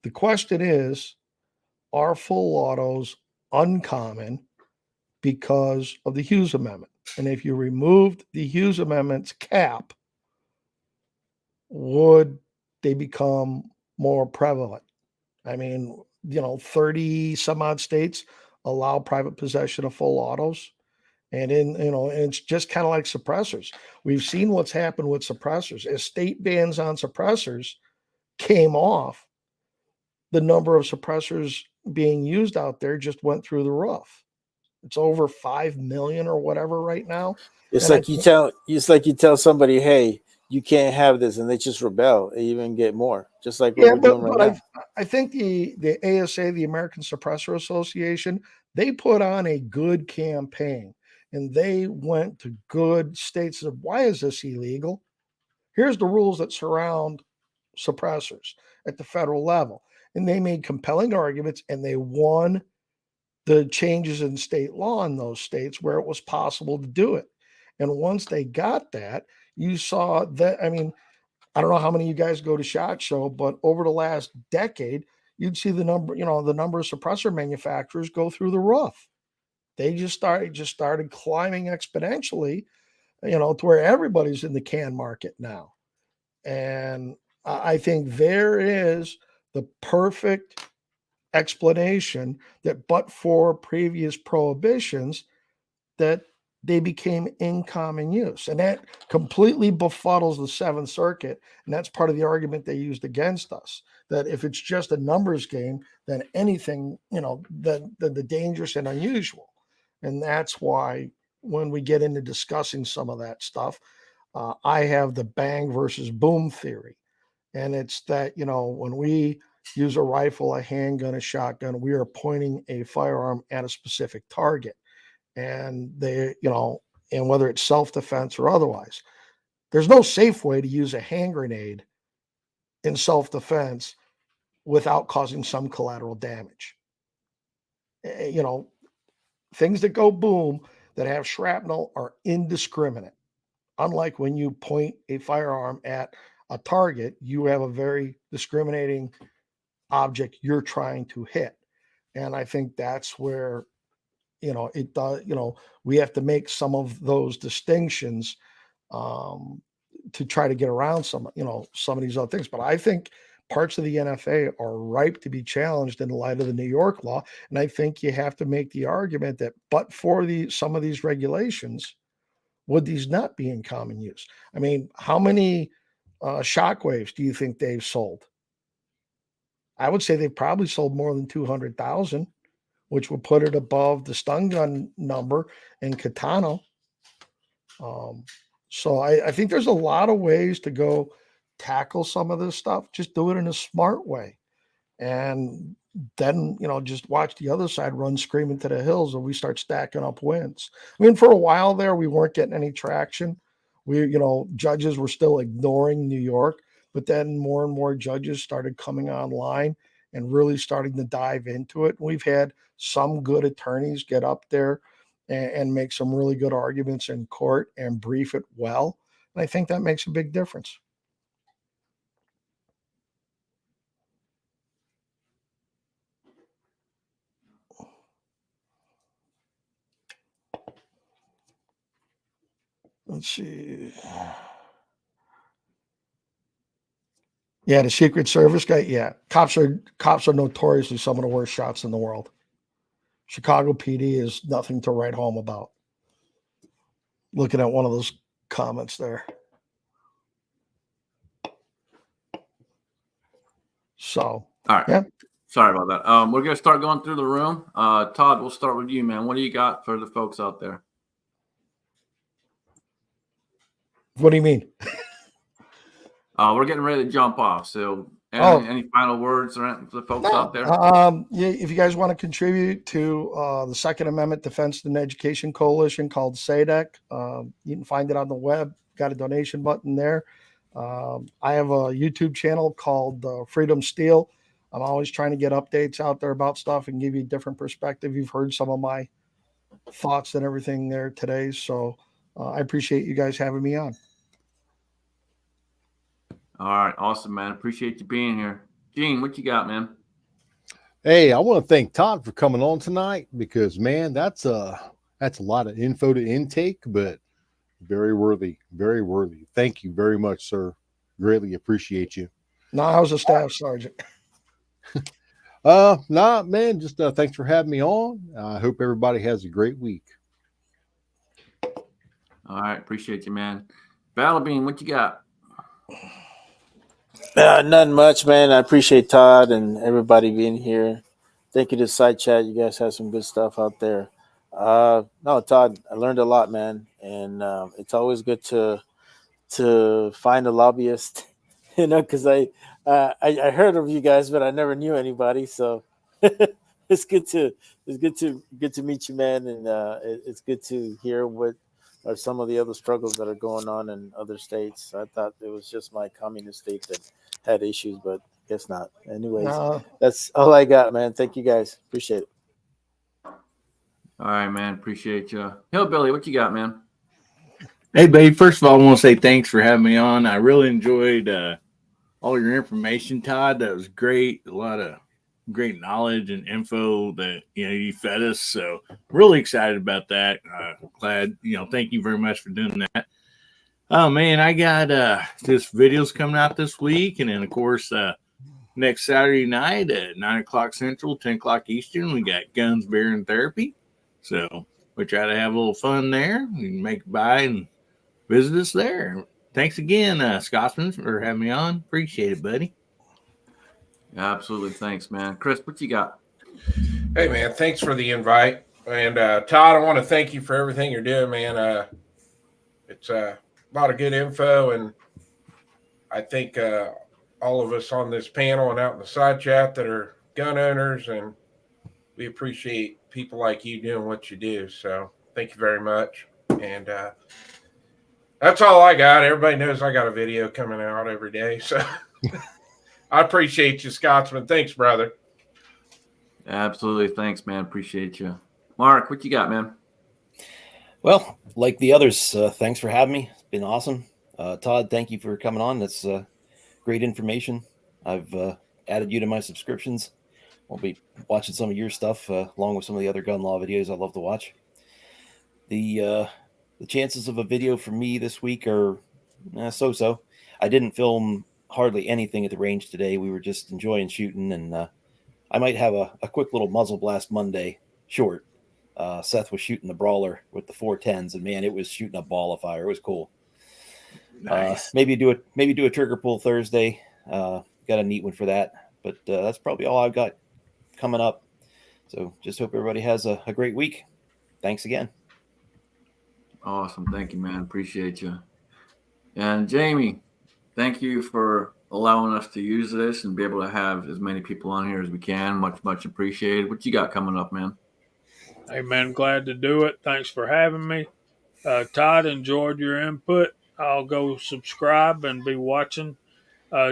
the question is, are full autos uncommon because of the Hughes Amendment? And if you removed the Hughes Amendment's cap, would they become more prevalent? I mean, 30 some odd states allow private possession of full autos. And it's just kind of like suppressors. We've seen what's happened with suppressors. As state bans on suppressors came off, the number of suppressors being used out there just went through the roof. It's over 5 million or whatever right now. It's And like you tell somebody, hey, you can't have this, and they just rebel. They even get more, just like what we're doing right now. I think the ASA, the American Suppressor Association, they put on a good campaign, and they went to good states and said, why is this illegal? Here's the rules that surround suppressors at the federal level. And they made compelling arguments, and they won the changes in state law in those states where it was possible to do it. And once they got that, you saw that. I mean, I don't know how many of you guys go to SHOT Show, but over the last decade, you'd see the number of suppressor manufacturers go through the roof. They just started climbing exponentially, to where everybody's in the can market now. And I think there is the perfect explanation that but for previous prohibitions, that they became in common use. And that completely befuddles the Seventh Circuit. And that's part of the argument they used against us, that if it's just a numbers game, then anything, the dangerous and unusual. And that's why when we get into discussing some of that stuff, I have the bang versus boom theory. And it's that, when we use a rifle, a handgun, a shotgun, we are pointing a firearm at a specific target. And and whether it's self-defense or otherwise, there's no safe way to use a hand grenade in self-defense without causing some collateral damage. Things that go boom that have shrapnel are indiscriminate. Unlike when you point a firearm at a target, you have a very discriminating object you're trying to hit. And I think that's where, it does, we have to make some of those distinctions to try to get around some of these other things. But I think parts of the NFA are ripe to be challenged in light of the New York law. And I think you have to make the argument that but for some of these regulations, would these not be in common use? I mean, how many shockwaves do you think they've sold? I would say they've probably sold more than 200,000, which would put it above the stun gun number in Katana. So I think there's a lot of ways to go tackle some of this stuff. Just do it in a smart way. And then, just watch the other side run screaming to the hills and we start stacking up wins. I mean, for a while there, we weren't getting any traction. Judges were still ignoring New York, but then more and more judges started coming online and really starting to dive into it. We've had some good attorneys get up there and make some really good arguments in court and brief it well. And I think that makes a big difference. Let's see. Yeah, the Secret Service guy. Yeah, cops are notoriously some of the worst shots in the world. Chicago PD is nothing to write home about. Looking at one of those comments there. So, all right. Yeah. Sorry about that. We're gonna start going through the room. Todd, we'll start with you, man. What do you got for the folks out there? What do you mean? We're getting ready to jump off. So, any final words for the folks out there? If you guys want to contribute to the Second Amendment Defense and Education Coalition called SADEC, you can find it on the web. Got a donation button there. I have a YouTube channel called Freedom Steel. I'm always trying to get updates out there about stuff and give you a different perspective. You've heard some of my thoughts and everything there today. So I appreciate you guys having me on. All right. Awesome, man. Appreciate you being here. Gene, what you got, man? Hey, I want to thank Todd for coming on tonight because, man, that's a lot of info to intake, but very worthy, very worthy. Thank you very much, sir. Greatly appreciate you. No, I was a staff sergeant. Nah, man, just thanks for having me on. I hope everybody has a great week. All right, appreciate you, man. Battle Bean, what you got? Nothing much, man. I appreciate Todd and everybody being here. Thank you to Side Chat. You guys have some good stuff out there. No, Todd, I learned a lot, man, and it's always good to find a lobbyist, because I heard of you guys, but I never knew anybody. So it's good to meet you, man, and it's good to hear what are some of the other struggles that are going on in other states. I thought it was just my communist state that had issues, but guess not. Anyways, that's all I got, man. Thank you guys. Appreciate it. All right, man. Appreciate you. Hillbilly, what you got, man? Hey, babe. First of all, I want to say thanks for having me on. I really enjoyed all your information, Todd. That was great. A lot of great knowledge and info that you fed us. So really excited about that. Glad, thank you very much for doing that. Oh man, I got this videos coming out this week, and then of course next Saturday night at 9:00 Central, 10:00 Eastern, we got Guns, Beer, and Therapy. So we try to have a little fun there. You can make by and visit us there. Thanks again, Scotsman, for having me on. Appreciate it, buddy. Absolutely. Thanks, man. Chris, what you got? Hey, man, thanks for the invite. And Todd, I want to thank you for everything you're doing, man. It's a lot of good info, and I think all of us on this panel and out in the side chat that are gun owners, and we appreciate people like you doing what you do. So thank you very much. And that's all I got. Everybody knows I got a video coming out every day. So I appreciate you, Scotsman. Thanks, brother. Absolutely. Thanks, man. Appreciate you. Mark, what you got, man? Well, like the others, thanks for having me. It's been awesome. Todd, thank you for coming on. That's great information. I've added you to my subscriptions. I'll be watching some of your stuff along with some of the other gun law videos I love to watch. The chances of a video for me this week are so-so. I didn't film hardly anything at the range today. We were just enjoying shooting, and I might have a quick little muzzle blast Monday short. Seth was shooting the brawler with the 410s, and man, it was shooting a ball of fire. It was cool. Nice. Maybe do a trigger pull Thursday. Got a neat one for that, but that's probably all I've got coming up. So just hope everybody has a great week. Thanks again. Awesome. Thank you, man. Appreciate you. And Jamie, thank you for allowing us to use this and be able to have as many people on here as we can. Much, much appreciated. What you got coming up, man? Hey, man, glad to do it. Thanks for having me. Todd, enjoyed your input. I'll go subscribe and be watching.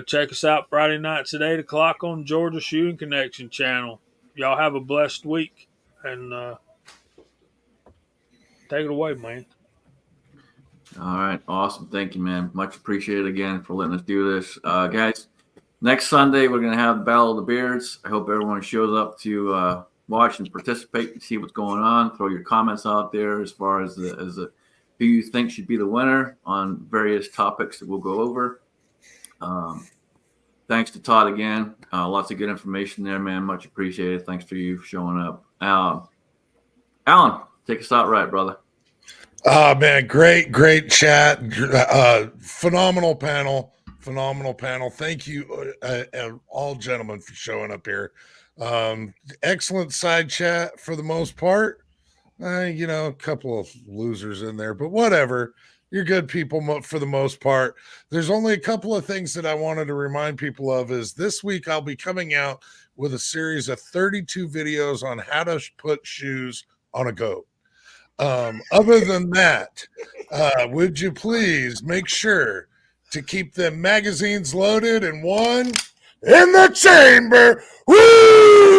Check us out Friday nights at 8 o'clock on Georgia Shooting Connection channel. Y'all have a blessed week, and take it away, man. All right. Awesome. Thank you, man. Much appreciated again for letting us do this. Guys, next Sunday, we're going to have the Battle of the Beards. I hope everyone shows up to watch and participate and see what's going on. Throw your comments out there as far as who you think should be the winner on various topics that we'll go over. Thanks to Todd again. Lots of good information there, man. Much appreciated. Thanks for you showing up. Allen, take us out right, brother. Oh man, great chat. Phenomenal panel. Thank you, all gentlemen, for showing up here. Excellent side chat for the most part. A couple of losers in there, but whatever. You're good people for the most part. There's only a couple of things that I wanted to remind people of is this week I'll be coming out with a series of 32 videos on how to put shoes on a goat. Other than that, would you please make sure to keep them magazines loaded and one in the chamber? Woo!